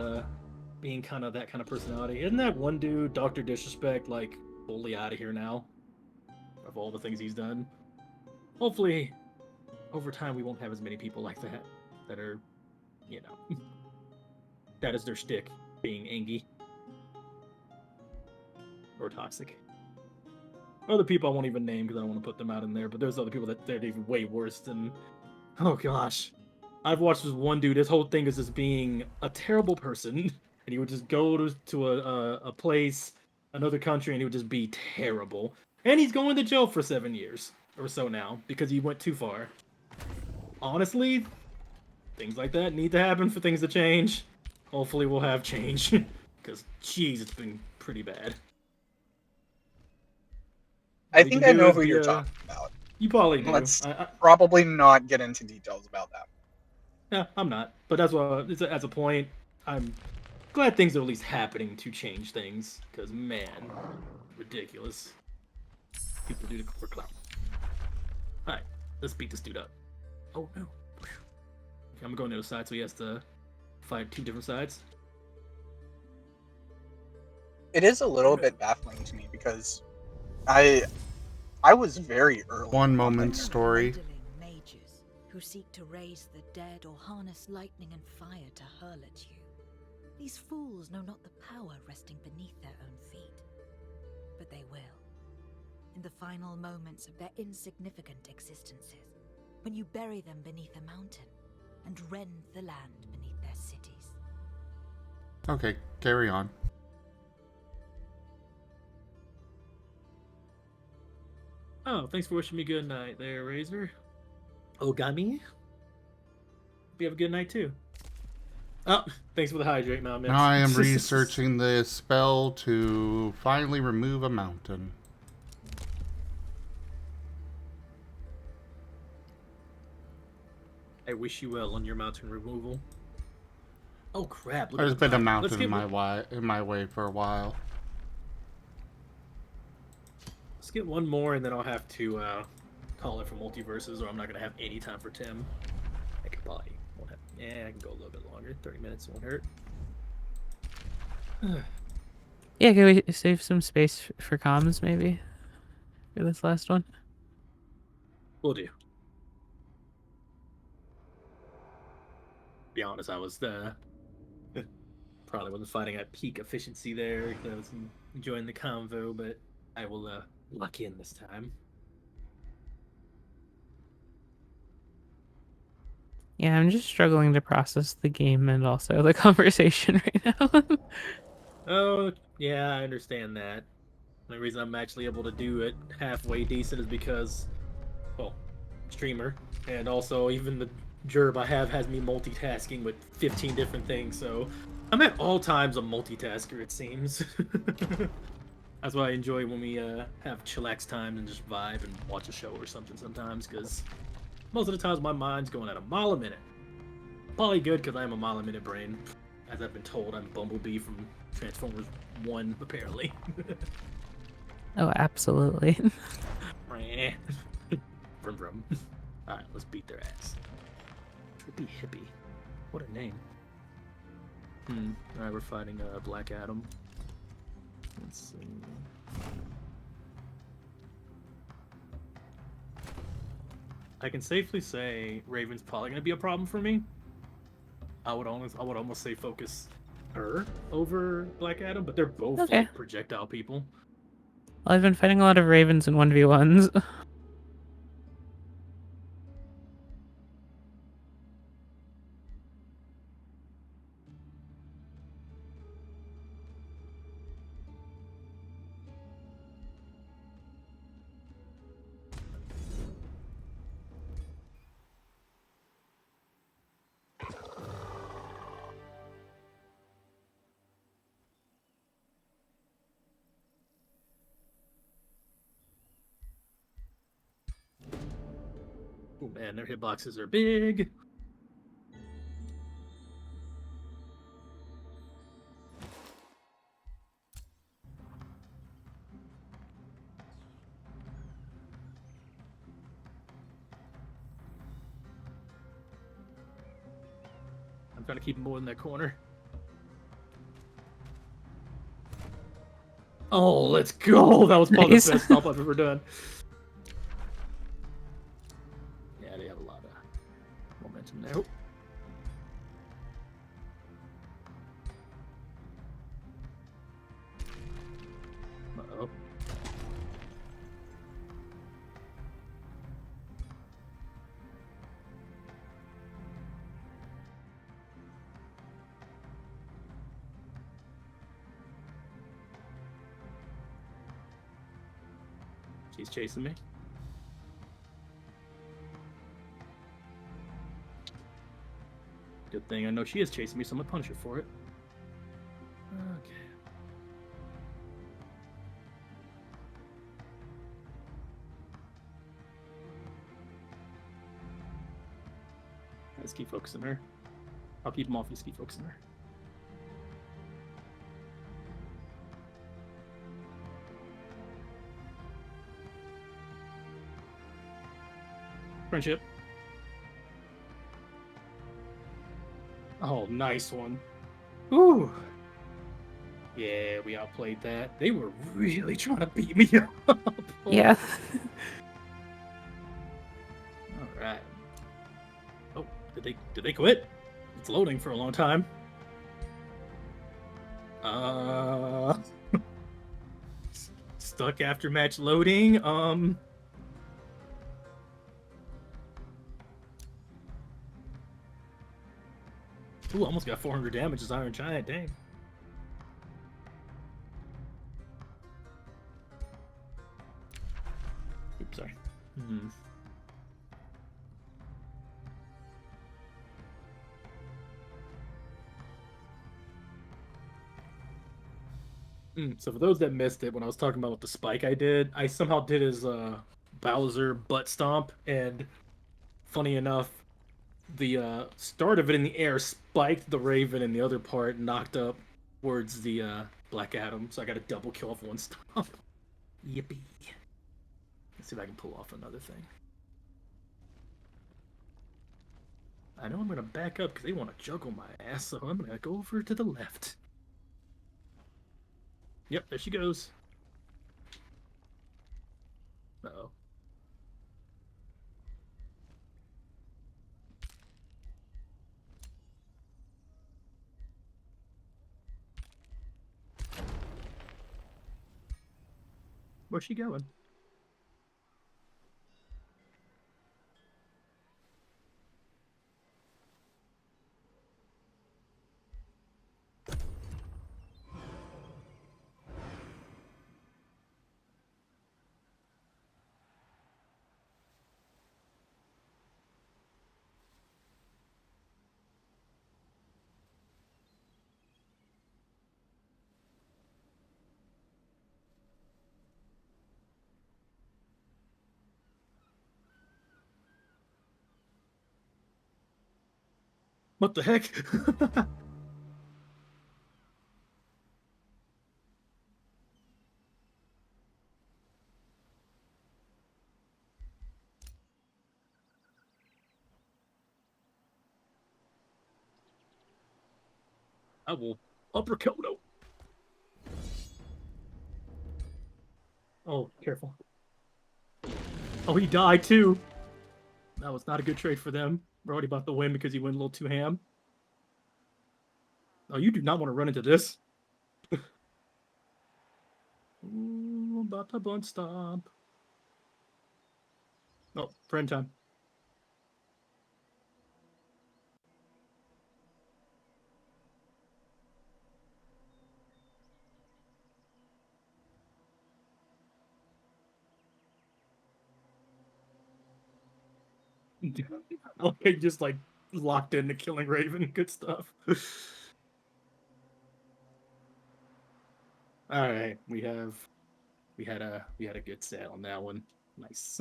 being kind of that kind of personality. Isn't that one dude, Doctor Disrespect, like fully out of here now? Of all the things he's done, hopefully, over time we won't have as many people like that that are, you know, that is their stick, being angry or toxic. Other people I won't even name because I don't want to put them out in there, but there's other people that they're even way worse than. Oh gosh. I've watched this one dude, his whole thing is just being a terrible person. And he would just go to a place, another country, and he would just be terrible. And he's going to jail for 7 years or so now because he went too far. Honestly, things like that need to happen for things to change. Hopefully we'll have change. Because, jeez, it's been pretty bad. I think I know who you're talking about. You probably do. Let's probably not get into details about that. Yeah, I'm not. But that's what, as a point, I'm glad things are at least happening to change things. Because, man, ridiculous. People do it for clout. Alright, let's beat this dude up. Oh, no. Okay, I'm going to the other side, so he has to fight 2 different sides. It is a little bit baffling to me because I was very early. One moment story. Mages who seek to raise the dead or harness lightning and fire to hurl at you. These fools know not the power resting beneath their own feet, but they will. In the final moments of their insignificant existences, when you bury them beneath a mountain and rend the land beneath their cities. Okay, carry on. Oh, thanks for wishing me good night there, Razor. Ogami? Hope you have a good night, too. Oh, thanks for the hydrate, Mom. Now I am researching the spell to finally remove a mountain. I wish you well on your mountain removal. Oh, crap. Look There's at the been a time. mountain in my way for a while. Let's get one more, and then I'll have to call it for multiverses, or I'm not going to have any time for Tim. I could probably... won't have, I can go a little bit longer. 30 minutes won't hurt. Yeah, can we save some space for comms, maybe? For this last one? Will do. Be honest, I was probably wasn't fighting at peak efficiency there. I was enjoying the convo, but I will lock in this time. Yeah, I'm just struggling to process the game and also the conversation right now. Oh, yeah, I understand that. The only reason I'm actually able to do it halfway decent is because, well, streamer, and also even the Gerb I have has me multitasking with 15 different things, so I'm at all times a multitasker, it seems. That's why I enjoy when we have chillax time and just vibe and watch a show or something sometimes, because most of the times my mind's going at a mile a minute. Probably good because I am a mile a minute brain. As I've been told, I'm Bumblebee from Transformers 1, apparently. Oh, absolutely. Vroom vroom. Alright, let's beat their ass. Trippy Hippie. What a name. Alright, we're fighting Black Adam. Let's see. I can safely say Raven's probably gonna be a problem for me. I would almost say focus her over Black Adam, but they're both Okay. like projectile people. Well, I've been fighting a lot of ravens in 1v1s. Oh man, their hitboxes are big. I'm trying to keep them more in that corner. Oh, let's go! That was probably Nice. the best stop I've ever done. Yeah, they have a lot of momentum there. Uh-oh. She's chasing me. Good thing I know she is chasing me, so I'm gonna punish her for it. Okay. Let's keep focusing her. I'll keep him off. Just keep focusing her. Friendship. Oh, nice one. Ooh. Yeah, we outplayed that. They were really trying to beat me up. Yeah. All right. Oh, did they quit? It's loading for a long time. Stuck after match loading. Ooh, almost got 400 damage as Iron Giant. Dang. Oops, sorry. So for those that missed it, when I was talking about the spike I did, I somehow did his Bowser butt stomp, and funny enough, the start of it in the air spiked the Raven, and the other part knocked up towards the Black Adam, so I got a double kill off one stomp. Yippee. Let's see if I can pull off another thing. I know I'm going to back up because they want to juggle my ass, so I'm going to go over to the left. Yep, there she goes. Uh-oh. Where's she going? What the heck? I will uppercut him. Oh, careful. Oh, he died too. That was not a good trade for them. We're already about to win because he went a little too ham. Oh, you do not want to run into this. Ooh, about to blunt stop. Oh, friend time. Okay, just like locked into killing Raven. Good stuff. All right, we had a good set on that one. Nice.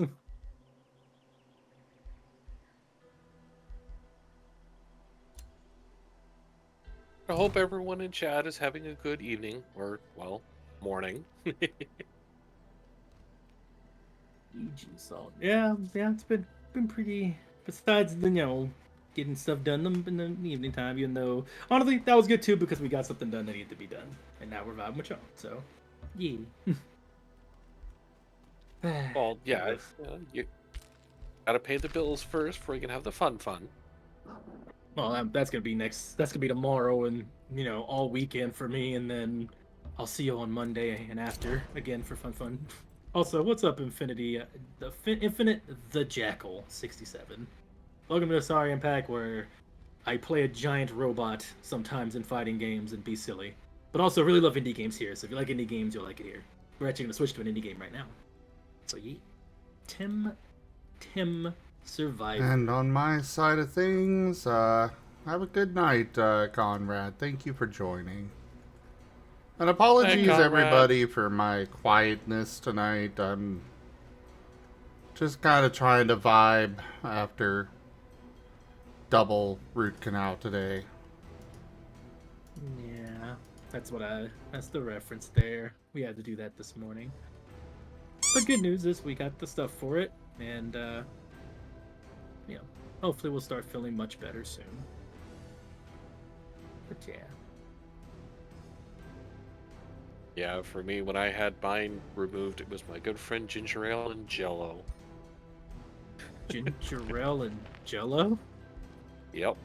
I hope everyone in chat is having a good evening, or, well, morning. So yeah, it's been pretty. Besides the getting stuff done in the evening time, even though honestly that was good too because we got something done that needed to be done, and now we're vibing with y'all. So yeah. Well, yeah, you gotta pay the bills first before you can have the fun. Well, that's gonna be next. That's gonna be tomorrow, and all weekend for me, and then I'll see you on Monday and after again for fun. Also, what's up, Infinity? Infinite the Jackal 67. Welcome to the Sorry Impact, where I play a giant robot sometimes in fighting games and be silly, but also really love indie games here. So if you like indie games, you'll like it here. We're actually gonna switch to an indie game right now. So yeah, Tim Survivor. And on my side of things, have a good night, Conrad. Thank you for joining. And apologies, Conrad. everybody, for my quietness tonight. I'm just kind of trying to vibe after double root canal today. Yeah, that's the reference there. We had to do that this morning. But good news is we got the stuff for it, and hopefully we'll start feeling much better soon. But yeah. Yeah, for me, when I had mine removed, it was my good friend Ginger Ale and Jello. Ginger Ale and Jello? Yep.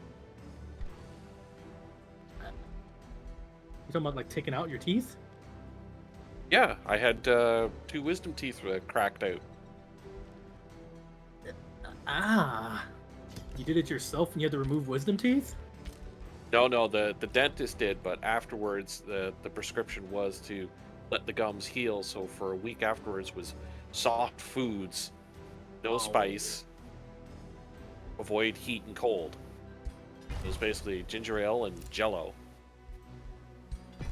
You talking about like taking out your teeth? Yeah, I had 2 wisdom teeth cracked out. Ah, you did it yourself and you had to remove wisdom teeth? No, the dentist did, but afterwards the prescription was to let the gums heal. So for a week afterwards was soft foods, no spice, avoid heat and cold. It was basically ginger ale and Jello.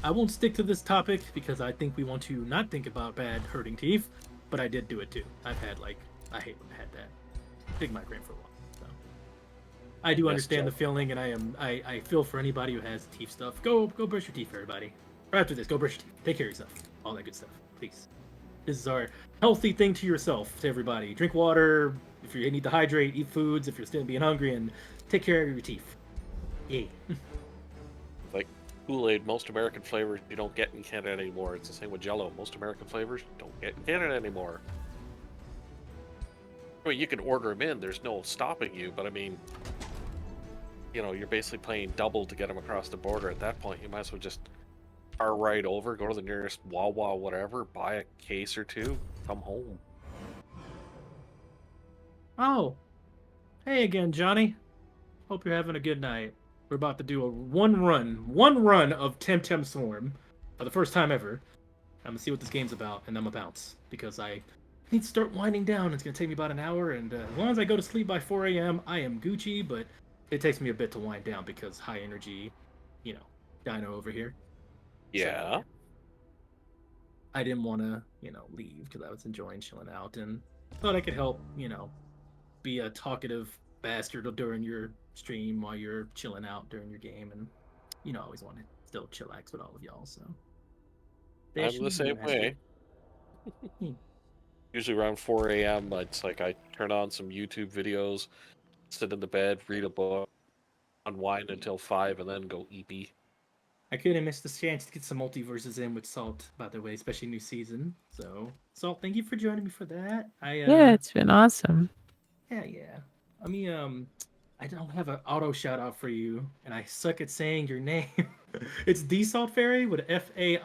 I won't stick to this topic because I think we want to not think about bad hurting teeth, but I did do it too. I hate when I had that big migraine for a while. So I do understand the feeling, and I feel for anybody who has teeth stuff. Go brush your teeth, everybody. Right after this, go brush your teeth. Take care of yourself. All that good stuff, please. This is our healthy thing to yourself, to everybody. Drink water if you need to hydrate. Eat foods if you're still being hungry, and take care of your teeth. Yeah. Like Kool-Aid, most American flavors you don't get in Canada anymore. It's the same with Jello. Most American flavors don't get in Canada anymore. I mean, you can order them in. There's no stopping you, but I mean, you're basically paying double to get them across the border. At that point, you might as well just car right over, go to the nearest Wawa, whatever, buy a case or 2, come home. Oh, hey again, Johnny. Hope you're having a good night. We're about to do one run of Temtem Swarm for the first time ever. I'm gonna see what this game's about, and I'm gonna bounce because I need to start winding down. It's gonna take me about an hour, and as long as I go to sleep by 4 a.m., I am Gucci. But it takes me a bit to wind down because high energy, dino over here. Yeah. So, I didn't want to, leave because I was enjoying chilling out and thought I could help, be a talkative bastard during your stream while you're chilling out during your game, and I always want to still chillax with all of y'all. So I'm the same way. Usually around 4 a.m., it's like I turn on some YouTube videos, sit in the bed, read a book, unwind until 5, and then go EP. I couldn't miss the chance to get some multiverses in with Salt, by the way, especially new season. So, Salt, thank you for joining me for that. Yeah, it's been awesome. Yeah. Let me I don't have an auto shout out for you, and I suck at saying your name. It's Desalt Fairy with Fairy.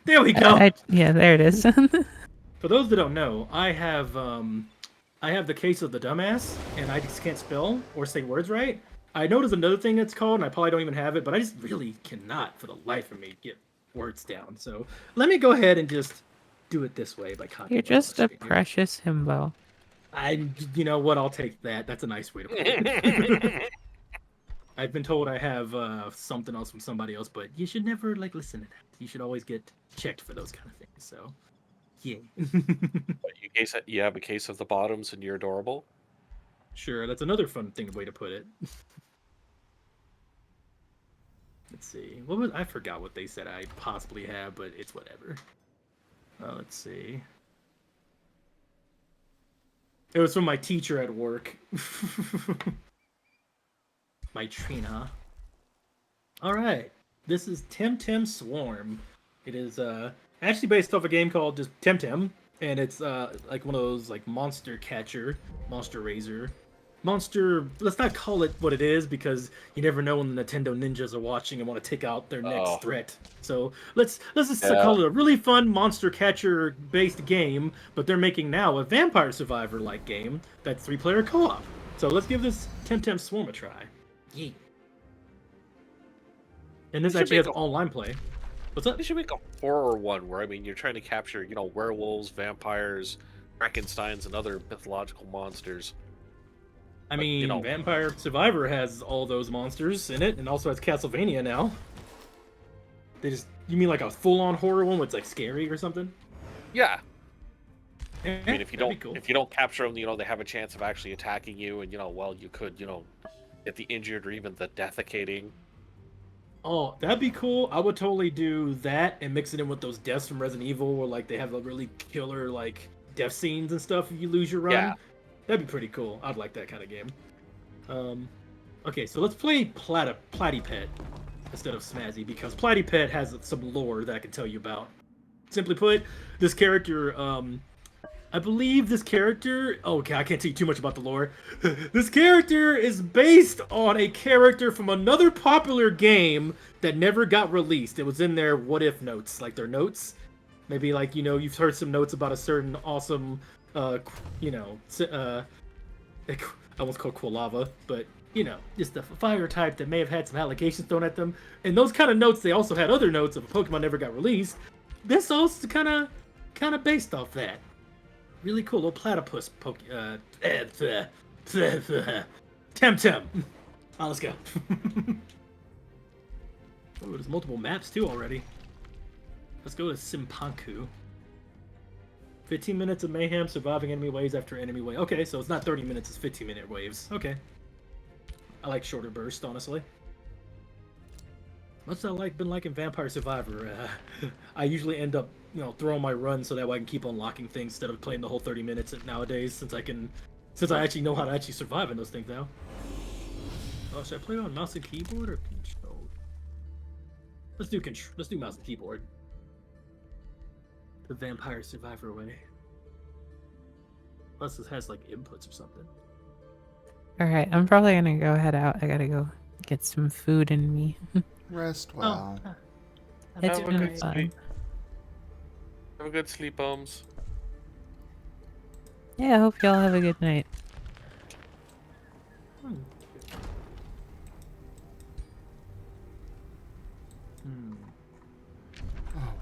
There we go. Yeah, there it is. For those that don't know, I have the case of the dumbass, and I just can't spell or say words right. I know there's another thing that's called, and I probably don't even have it, but I just really cannot, for the life of me, get words down. So let me go ahead and just do it this way by copying. You're just a precious himbo. You know what? I'll take that. That's a nice way to put it. I've been told I have something else from somebody else, but you should never listen to that. You should always get checked for those kind of things. So, yeah. You have a case of the bottoms, and you're adorable. Sure, that's another fun way to put it. Let's see. I forgot what they said I possibly have, but it's whatever. Let's see. It was from my teacher at work. My Trina. Alright. This is Temtem Swarm. It is actually based off a game called just Temtem. And it's like one of those monster catcher, monster raiser. Let's not call it what it is, because you never know when the Nintendo ninjas are watching and want to take out their next threat. So let's just call it a really fun monster catcher based game, but they're making now a Vampire Survivor like game that's 3-player co-op. So let's give this Temtem Swarm a try. Yeah. And this actually has online play. What's up? They should make a horror one where you're trying to capture, werewolves, vampires, Frankensteins, and other mythological monsters. I mean, Vampire Survivor has all those monsters in it, and also has Castlevania now. You mean like a full-on horror one where it's scary or something? Yeah. Yeah, I mean, if you don't capture them, they have a chance of actually attacking you, and you could, get the injured or even the defecating. Oh, that'd be cool. I would totally do that and mix it in with those deaths from Resident Evil, where they have a really killer death scenes and stuff if you lose your run. Yeah. That'd be pretty cool. I'd like that kind of game. Okay, so let's play Platypet instead of Smazzy, because Platypet has some lore that I can tell you about. Simply put, this character, I believe this character... Okay, I can't tell you too much about the lore. This character is based on a character from another popular game that never got released. It was in their what if notes, their notes. Maybe you've heard some notes about a certain awesome... I almost called Quilava, but just a fire type that may have had some allegations thrown at them. And those kind of notes, they also had other notes of a Pokemon never got released. This also kind of based off that. Really cool little platypus Temtem. Let's go. Oh, there's multiple maps too already. Let's go to Simpanku. 15 minutes of mayhem, surviving enemy waves after enemy wave. Okay, so it's not 30 minutes, it's 15-minute waves. Okay. I like shorter bursts, honestly. Much as I been liking Vampire Survivor, I usually end up, throwing my run so that way I can keep unlocking things instead of playing the whole 30 minutes nowadays, since I actually know how to actually survive in those things now. Oh, should I play on mouse and keyboard or control? Let's do mouse and keyboard. The Vampire Survivor way. Plus, it has inputs or something. Alright, I'm probably gonna go head out. I gotta go get some food in me. Rest well. It's Have a been good fun. sleep. Have a good sleep, Holmes. Yeah, I hope y'all have a good night.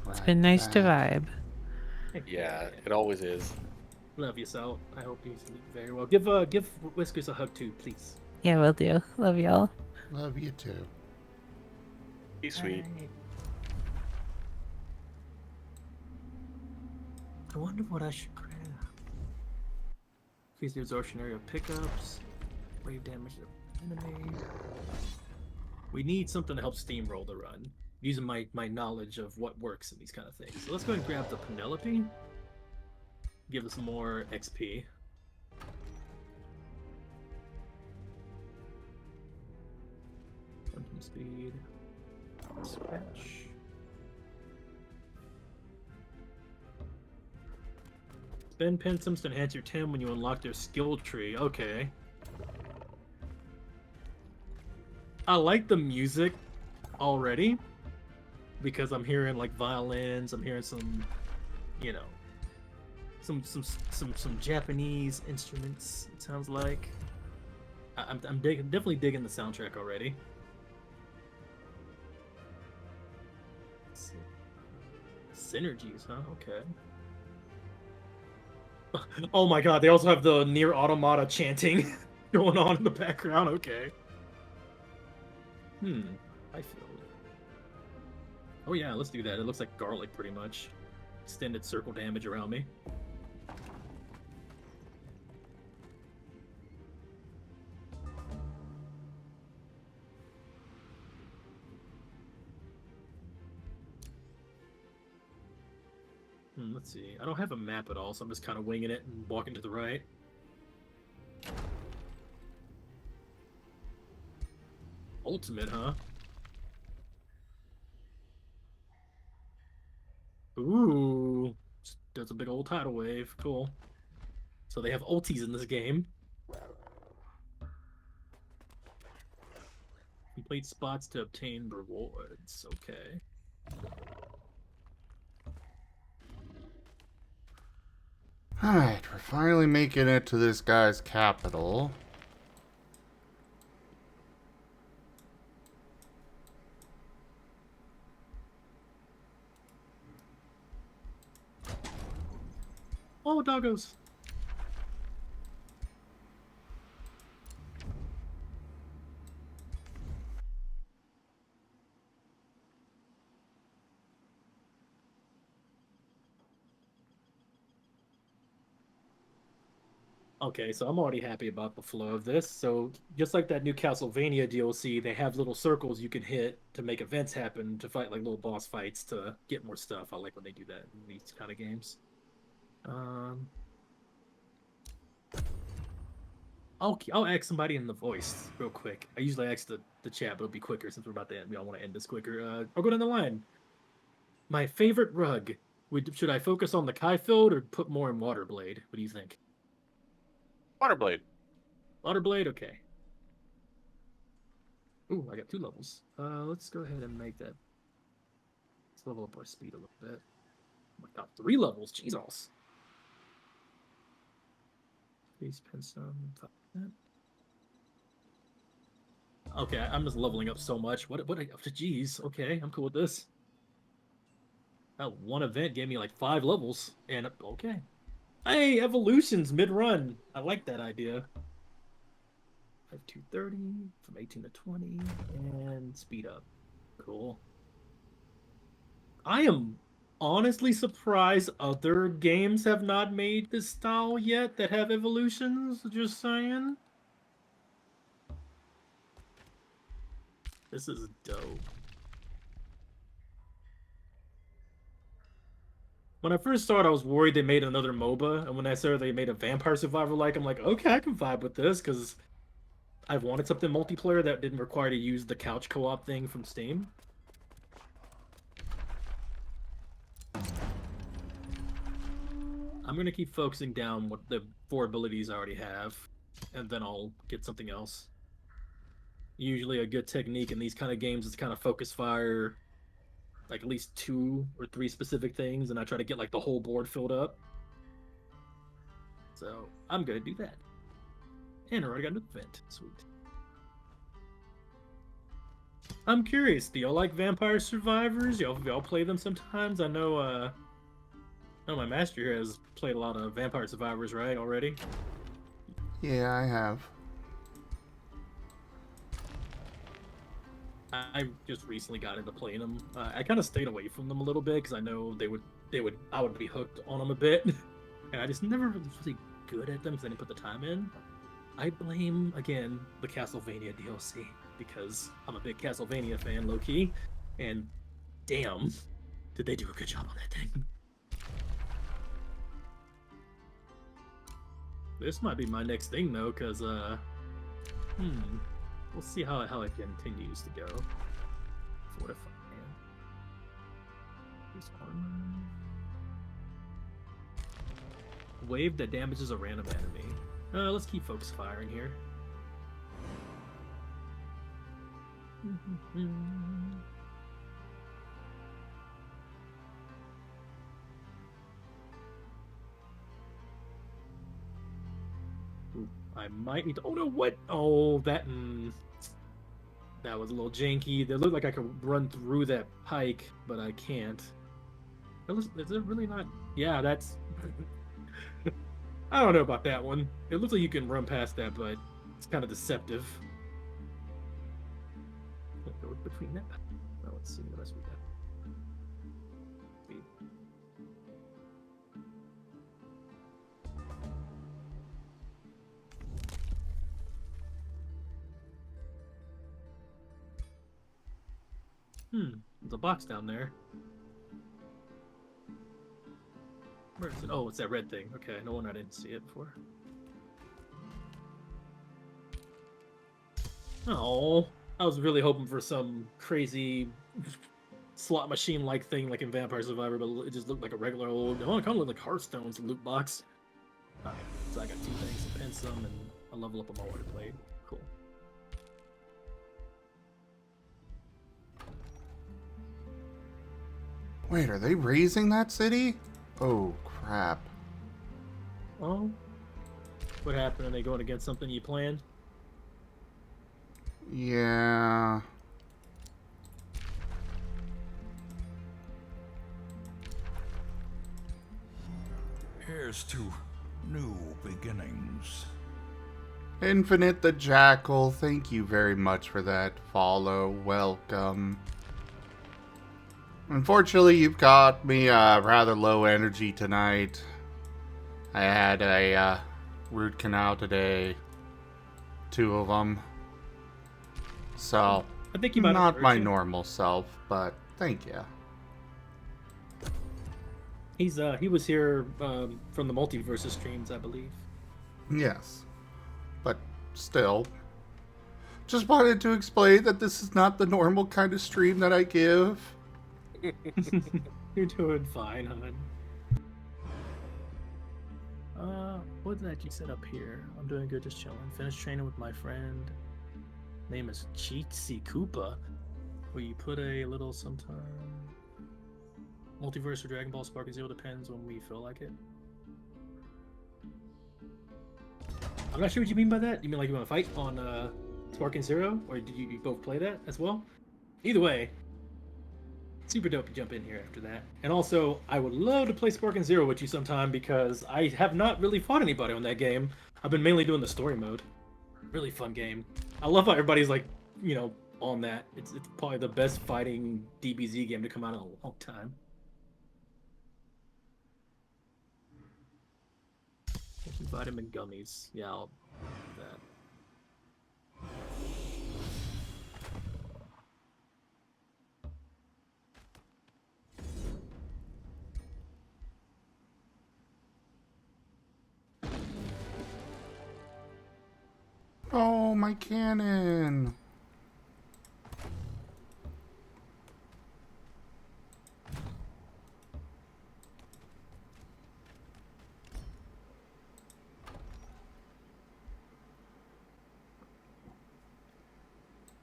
It's been nice to vibe. Yeah, it always is. Love you, Sal. I hope you sleep very well. Give Whiskers a hug too, please. Yeah, will do. Love y'all. Love you too. Be sweet. Alright. I wonder what I should grab. Increase the absorption area of pickups. Wave damage to enemy. We need something to help steamroll the run. Using my knowledge of what works in these kind of things. So let's go ahead and grab the Penelope. Give us some more XP. Quantum speed. Scratch. Spend Pensims to enhance your 10 when you unlock their skill tree. Okay. I like the music already because I'm hearing like violins. I'm hearing some, you know, some Japanese instruments. It sounds like. I'm definitely digging the soundtrack already. Let's see. Synergies, huh? Okay. Oh my god, they also have the Near Automata chanting going on in the background. Okay. I feel it. Oh yeah, let's do that. It looks like garlic pretty much. Extended circle damage around me. Let's see. I don't have a map at all, so I'm just kind of winging it and walking to the right. Ultimate, huh? Ooh. Does a big old tidal wave. Cool. So they have ultis in this game. Complete spots to obtain rewards. Okay. Alright, we're finally making it to this guy's capital. Oh, doggos. Okay, so I'm already happy about the flow of this. So just like that new Castlevania DLC, they have little circles you can hit to make events happen, to fight like little boss fights to get more stuff. I like when they do that in these kind of games. I'll ask somebody in the voice real quick. I usually ask the chat, but it'll be quicker since we're about to end. We all want to end this quicker. I'll go down the line. My favorite rug. Should I focus on the Kai field or put more in Waterblade? What do you think? Waterblade. Waterblade, okay. Ooh, I got 2 levels. Let's go ahead and make that. Let's level up our speed a little bit. Oh my god, 3 levels, Jesus. Please pin some. Okay, I'm just leveling up so much. What? Jeez. Okay, I'm cool with this. That one event gave me like 5 levels, and okay. Hey, evolutions mid-run. I like that idea. 230 from 18 to 20, and speed up. Cool. I am honestly surprised other games have not made this style yet that have evolutions. Just saying. This is dope. When I first started, I was worried they made another MOBA, and when I saw they made a Vampire Survivor-like, I'm like, okay, I can vibe with this, because I've wanted something multiplayer that didn't require to use the couch co-op thing from Steam. I'm going to keep focusing down what the 4 abilities I already have, and then I'll get something else. Usually a good technique in these kind of games is kind of focus fire like at least 2 or 3 specific things, and I try to get like the whole board filled up. So I'm gonna do that. And I already got an event. Sweet. I'm curious, do y'all like Vampire Survivors? Y'all play them sometimes? I know my master here has played a lot of Vampire Survivors, right, already? Yeah, I have. I just recently got into playing them. I kind of stayed away from them a little bit because I know I would be hooked on them a bit, and I just never was really good at them because I didn't put the time in. I blame again the Castlevania DLC because I'm a big Castlevania fan, low key, and damn, did they do a good job on that thing. This might be my next thing though, because we'll see how it continues to go. Fortify. Wave that damages a random enemy. Let's keep focus firing here. I might need to. Oh no! What? Oh, that. That was a little janky. It looked like I could run through that pike, but I can't. Is it really not? Yeah, that's. I don't know about that one. It looks like you can run past that, but it's kind of deceptive. Can't go between that. Well, let's see the rest of that. There's a box down there. Where is it? Oh, it's that red thing. Okay, no wonder I didn't see it before. Oh, I was really hoping for some crazy slot machine-like thing like in Vampire Survivor, but it just looked like a regular old. Oh, it kind of looked like Hearthstone's loot box. Alright, so I got 2 things, a Pensum and a level up on my water blade. Cool. Wait, are they raising that city? Oh, crap. Oh, what happened? Are they going against something you planned? Yeah. Here's to new beginnings. Infinite the Jackal, thank you very much for that follow. Welcome. Unfortunately, you've got me rather low energy tonight. I had a root canal today. 2 of them. So, I think you might have not my hurt you. normal self, but thank you. He was here from the multiverses streams, I believe. Yes. But still. Just wanted to explain that this is not the normal kind of stream that I give. You're doing fine, hon. What did you set up here? I'm doing good, just chilling. Finished training with my friend. Name is Cheatsy Koopa. Will you put a little sometime? Multiverse or Dragon Ball Spark and Zero depends when we feel like it. I'm not sure what you mean by that. You mean like you want to fight on Spark and Zero? Or did you both play that as well? Either way, super dope to jump in here after that. And also, I would love to play Spark and Zero with you sometime because I have not really fought anybody on that game. I've been mainly doing the story mode. Really fun game. I love how everybody's like, on that. It's probably the best fighting DBZ game to come out in a long time. Thank you, vitamin gummies. Yeah, I'll do that. Oh, my cannon.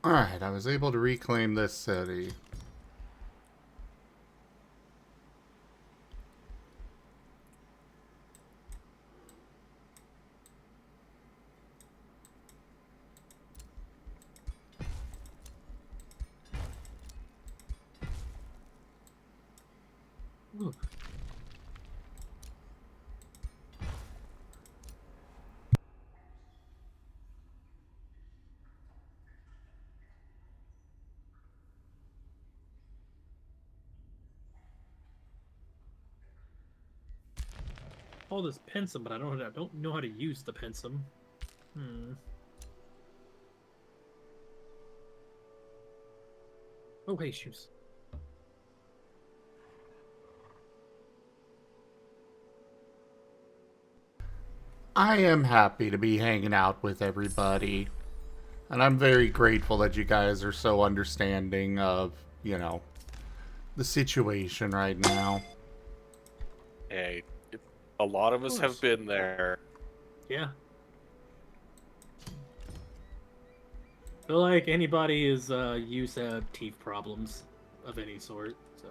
Alright, I was able to reclaim this city. Ooh. All this pensum, but I don't know how to use the pensum. Oh, hey, shoes. I am happy to be hanging out with everybody. And I'm very grateful that you guys are so understanding of, the situation right now. Hey, a lot of us have been there. Yeah. feel like anybody is used to have teeth problems of any sort, so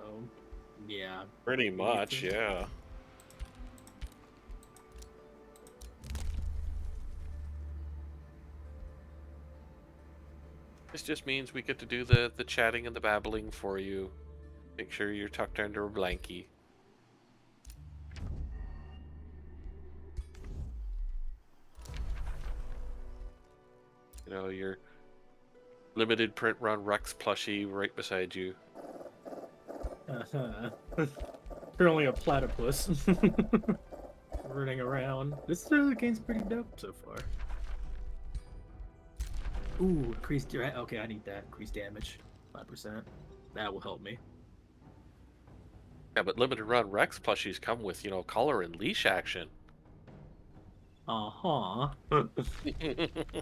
yeah. Pretty much, yeah. This just means we get to do the chatting and the babbling for you. Make sure you're tucked under a blankie. You know, your limited print run Rex plushie right beside you. Currently a platypus running around. This game's pretty dope so far. Ooh, increased. Okay, I need that. Increased damage, 5%. That will help me. Yeah, but limited run Rex plushies come with, you know, collar and leash action. Uh-huh.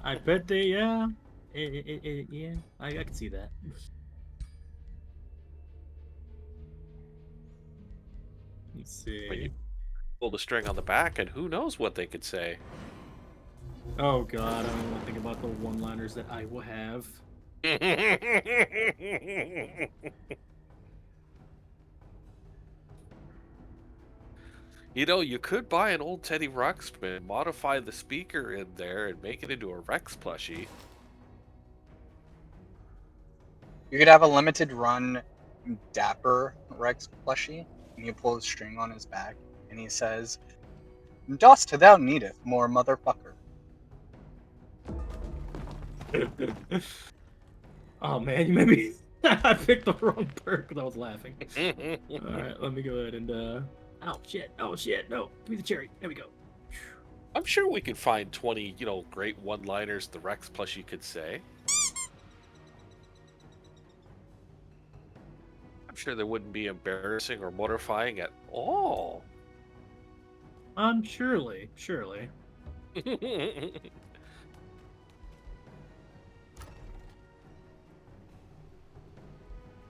I bet they, yeah. Yeah, I can see that. Let's see. When you pull the string on the back, and who knows what they could say. Oh god, I don't want to think about the one-liners that I will have. You know, you could buy an old Teddy Ruxpin, modify the speaker in there, and make it into a Rex plushie. You could have a limited run Dapper Rex plushie, and you pull the string on his back, and he says, "Dost thou needeth more, motherfucker." Oh man, you made me. I picked the wrong perk because I was laughing. Alright, let me go ahead and. Oh shit, no. Give me the cherry. There we go. I'm sure we could find 20, you know, great one-liners the Rex plushie could say. I'm sure they wouldn't be embarrassing or mortifying at all. Surely.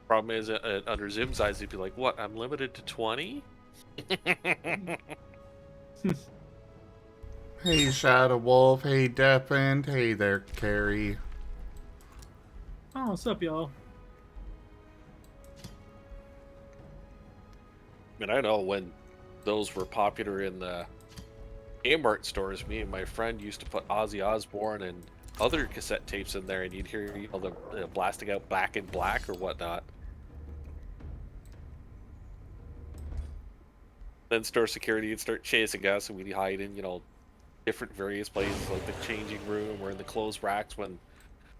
Problem is, under Zim's eyes, he'd be like, "What? I'm limited to 20?" Hey, Shadow Wolf. Hey, Deafened. Hey there, Carrie. Oh, what's up, y'all? I mean, I know when those were popular in the Kmart stores, me and my friend used to put Ozzy Osbourne and other cassette tapes in there, and you'd hear, you know, the blasting out Back in Black or whatnot. Then store security would start chasing us, and we'd hide in, you know, different various places like the changing room or in the clothes racks when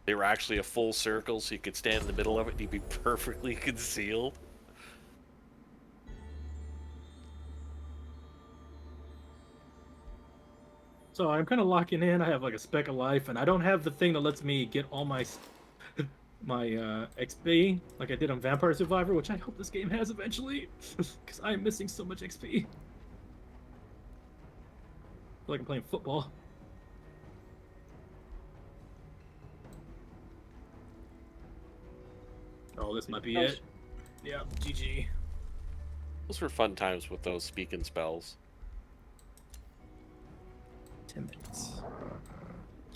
they were actually a full circle, so you could stand in the middle of it and you'd be perfectly concealed. So I'm kind of locking in. I have like a speck of life, and I don't have the thing that lets me get all my XP like I did on Vampire Survivor, which I hope this game has eventually, because I'm missing so much XP. I feel like I'm playing football. Oh, this might be it. Yeah, GG. Those were fun times with those speaking spells. 10 minutes.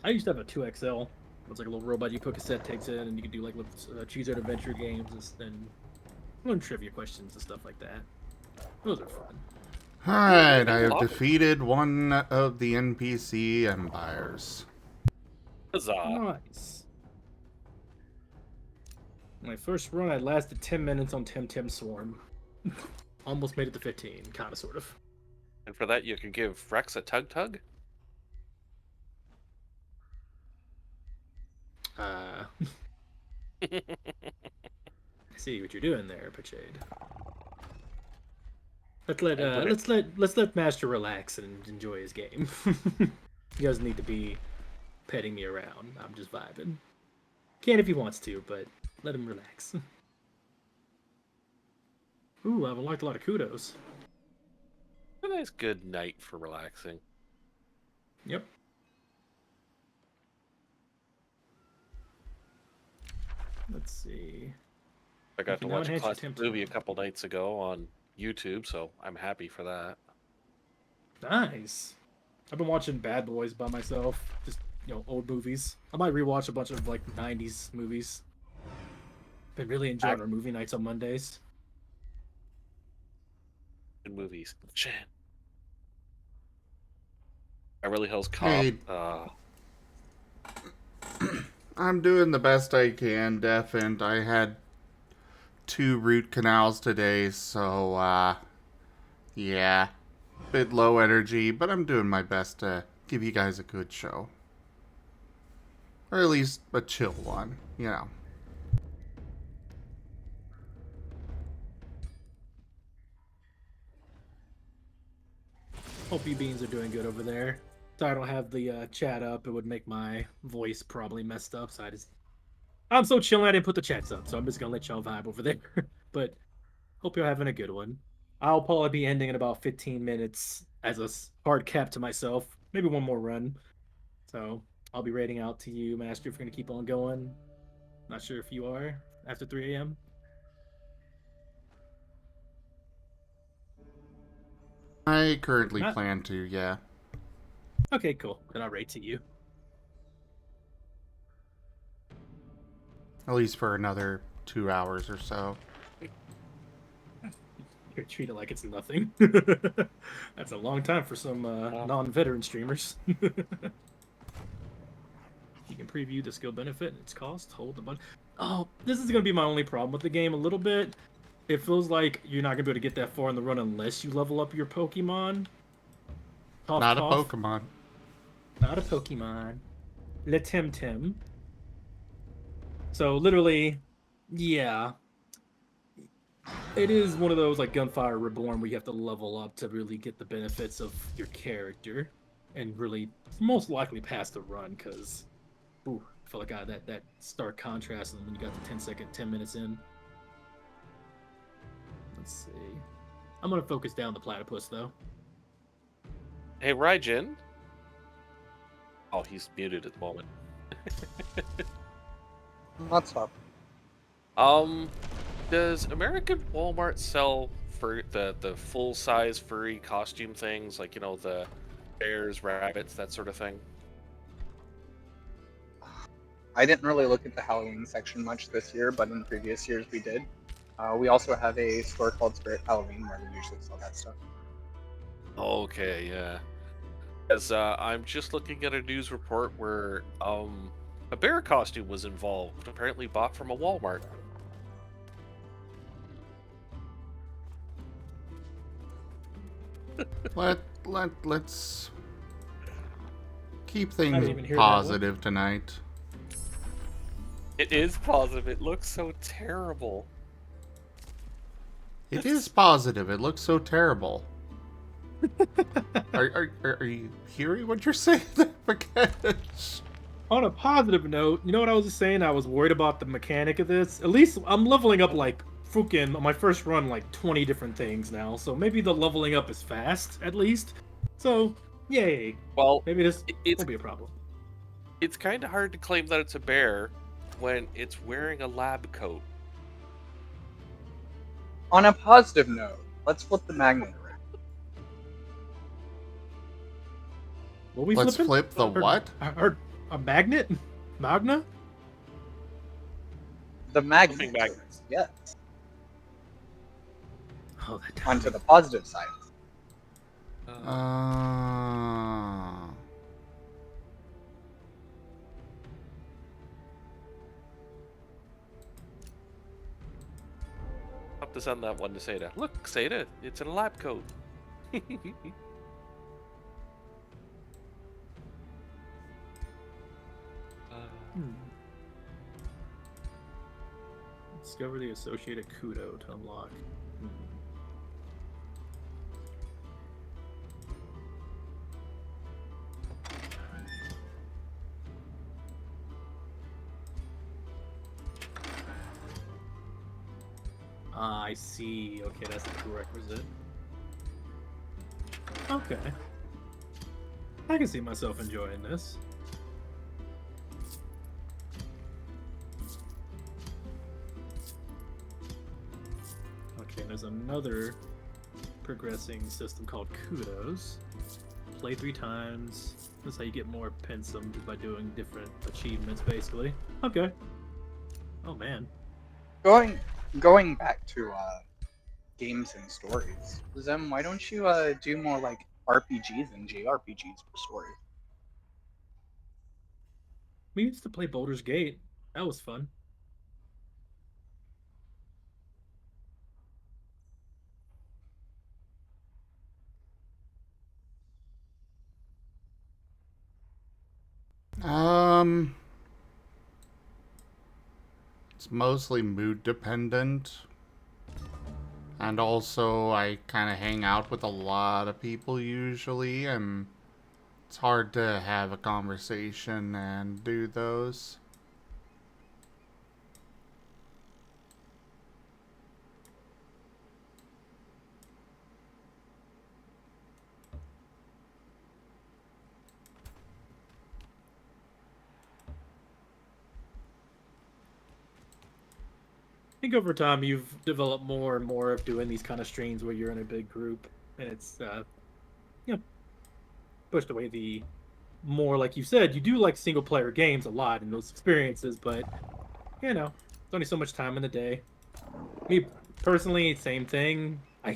I used to have a 2XL. It's like a little robot you put cassette tapes in, and you could do like little choose out adventure games and learn trivia questions and stuff like that. Those are fun. Alright, I have defeated one of the NPC empires. Huzzah! Nice. My first run, I lasted 10 minutes on Tim Swarm. Almost made it to 15, kind of, sort of. And for that, you could give Rex a tug. I see what you're doing there, Pachade. Let's let Master relax and enjoy his game. He doesn't need to be petting me around. I'm just vibing. Can if he wants to, but let him relax. Ooh, I've unlocked a lot of kudos. A nice good night for relaxing. Yep. Let's see. I got to watch a enhance your classic temper. movie a couple nights ago on YouTube, so I'm happy for that. Nice. I've been watching Bad Boys by myself, just old movies. I might rewatch a bunch of like '90s movies. Been really enjoying our movie nights on Mondays. In movies. Shit. Beverly Hills Cop. Hey. I'm doing the best I can, Def, and I had 2 root canals today, so, yeah. Bit low energy, but I'm doing my best to give you guys a good show. Or at least a chill one, you know. Hope you beans are doing good over there. Sorry I don't have the chat up. It would make my voice probably messed up. So I'm so chilling I didn't put the chats up. So I'm just gonna let y'all vibe over there. But hope you're having a good one. I'll probably be ending in about 15 minutes as a hard cap to myself. Maybe one more run. So I'll be rating out to you, Master, if you're gonna keep on going. Not sure if you are after 3 a.m. I currently plan to, yeah. Okay, cool. Then I'll rate to you. At least for another 2 hours or so. You're treated like it's nothing. That's a long time for some non-veteran streamers. You can preview the skill benefit and its cost. Hold the button. Oh, this is going to be my only problem with the game a little bit. It feels like you're not going to be able to get that far in the run unless you level up your Pokemon. Cough, Not cough. a Pokemon. Not a Pokemon. Le Temtem. So literally, yeah. It is one of those like Gunfire Reborn where you have to level up to really get the benefits of your character and really most likely pass the run because I feel like I that stark contrast when you got the 10 minutes in. Let's see. I'm gonna focus down the platypus though. Hey, Raijin. Oh, he's muted at the moment. What's up? Does American Walmart sell for the full-size furry costume things, like, the bears, rabbits, that sort of thing? I didn't really look at the Halloween section much this year, but in previous years we did. We also have a store called Spirit Halloween where we usually sell that stuff. Okay, yeah. As I'm just looking at a news report where a bear costume was involved, apparently bought from a Walmart. Let's keep things even hear that positive tonight. It is positive. It looks so terrible. It is positive. It looks so terrible. Are you hearing what you're saying, Makesh? On a positive note, you know what I was just saying? I was worried about the mechanic of this. At least I'm leveling up like freaking on my first run like 20 different things now. So maybe the leveling up is fast at least. So yay. Well, maybe this won't be a problem. It's kind of hard to claim that it's a bear when it's wearing a lab coat. On a positive note, let's flip the magnet around. What we Let's flipping? flip the what? A magnet? Magna? The magnet. Magnet. Yes. Oh, that Onto the positive side. Up to send that one to Seda. Look, Seda, it's in a lab coat. Discover the associated kudo to unlock. I see. Okay, that's the prerequisite. Okay. I can see myself enjoying this. Okay, there's another progressing system called Kudos. Play 3 times, That's how you get more pensum, just by doing different achievements, basically. Okay. Oh man. Going back to games and stories, Zem, why don't you do more like RPGs and JRPGs for story? We used to play Baldur's Gate. That was fun. It's mostly mood dependent. And also, I kind of hang out with a lot of people usually, and it's hard to have a conversation and do those. I think over time you've developed more and more of doing these kind of streams where you're in a big group, and it's you know, pushed away the more, like you said, you do like single player games a lot in those experiences, but you know, there's only so much time in the day. Me personally, same thing. I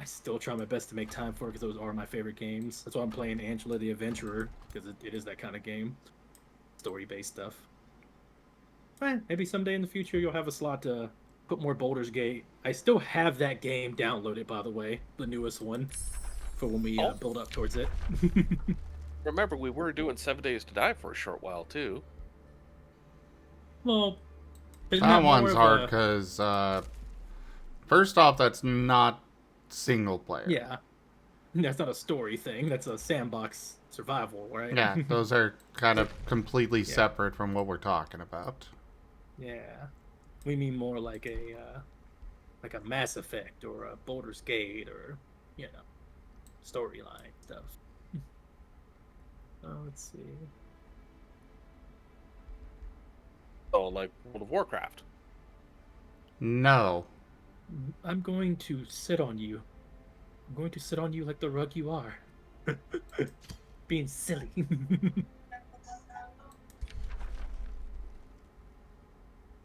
still try my best to make time for it because those are my favorite games. That's why I'm playing Angela the Adventurer, because it is that kind of game, story based stuff. Maybe someday in the future you'll have a slot to put more Baldur's Gate. I still have that game downloaded, by the way, the newest one, for when we build up towards it. Remember, we were doing 7 Days to Die for a short while too. Well, that one's hard because, first off, that's not single player. Yeah, that's not a story thing. That's a sandbox survival, right? Yeah, those are kind of completely separate from what we're talking about. Yeah, we mean more like a Mass Effect or a Baldur's Gate or storyline stuff. Let's see. Oh, like World of Warcraft. No. I'm going to sit on you. I'm going to sit on you like the rug you are. Being silly.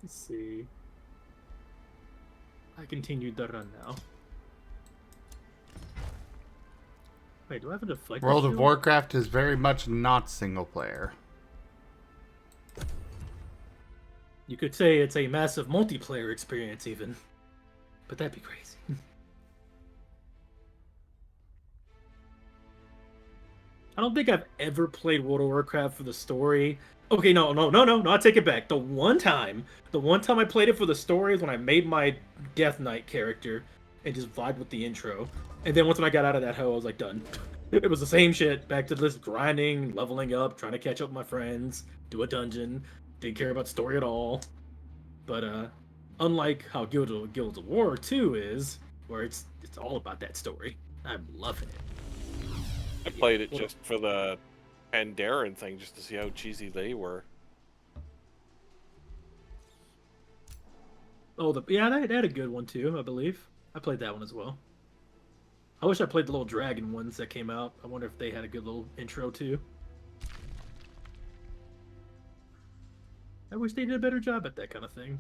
Let's see. I continued the run now. Wait, do I have a deflector? World of Warcraft is very much not single player. You could say it's a massive multiplayer experience even. But that'd be crazy. I don't think I've ever played World of Warcraft for the story. Okay, no, I take it back. The one time I played it for the story is when I made my Death Knight character and just vibed with the intro. And then once I got out of that hole, I was like, done. It was the same shit. Back to this grinding, leveling up, trying to catch up with my friends, do a dungeon. Didn't care about story at all. But unlike how Guild of War 2 is, where it's all about that story. I'm loving it. I played it just for the Pandaren thing, just to see how cheesy they were. Oh, they had a good one too, I believe. I played that one as well. I wish I played the little dragon ones that came out. I wonder if they had a good little intro too. I wish they did a better job at that kind of thing.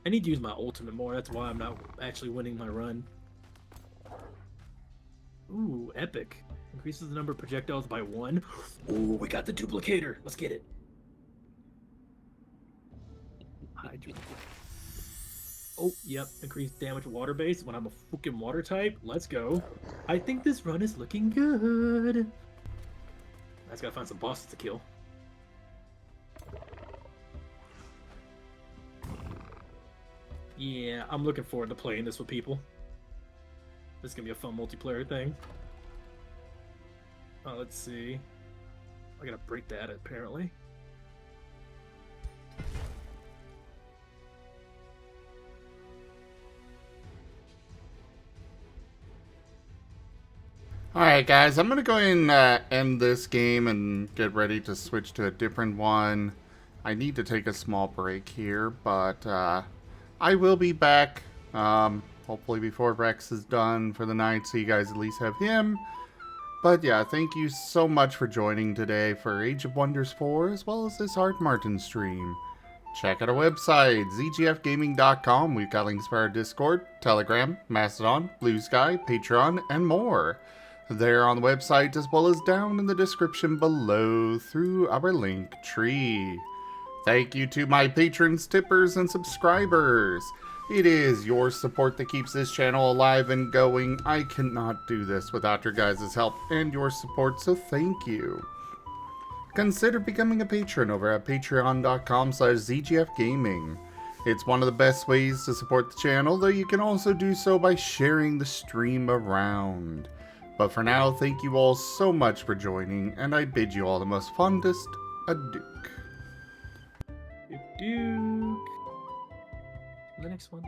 I need to use my ultimate more. That's why I'm not actually winning my run. Ooh, epic. Increases the number of projectiles by 1. Ooh, we got the duplicator. Let's get it. Hydro. Oh, yep. Increased damage water base when I'm a fucking water type. Let's go. I think this run is looking good. I just gotta find some bosses to kill. Yeah, I'm looking forward to playing this with people. This is gonna be a fun multiplayer thing. Oh, let's see. I gotta break that apparently. Alright guys, I'm gonna go ahead and end this game and get ready to switch to a different one. I need to take a small break here, but I will be back Hopefully before Rex is done for the night, so you guys at least have him. But yeah, thank you so much for joining today for Age of Wonders 4, as well as this Art Marten stream. Check out our website, zgfgaming.com. We've got links for our Discord, Telegram, Mastodon, Blue Sky, Patreon, and more. They're on the website as well as down in the description below through our link tree. Thank you to my patrons, tippers, and subscribers. It is your support that keeps this channel alive and going. I cannot do this without your guys' help and your support, so thank you. Consider becoming a patron over at patreon.com/zgfgaming. It's one of the best ways to support the channel, though you can also do so by sharing the stream around. But for now, thank you all so much for joining, and I bid you all the most fondest adieu. Duke. The next one.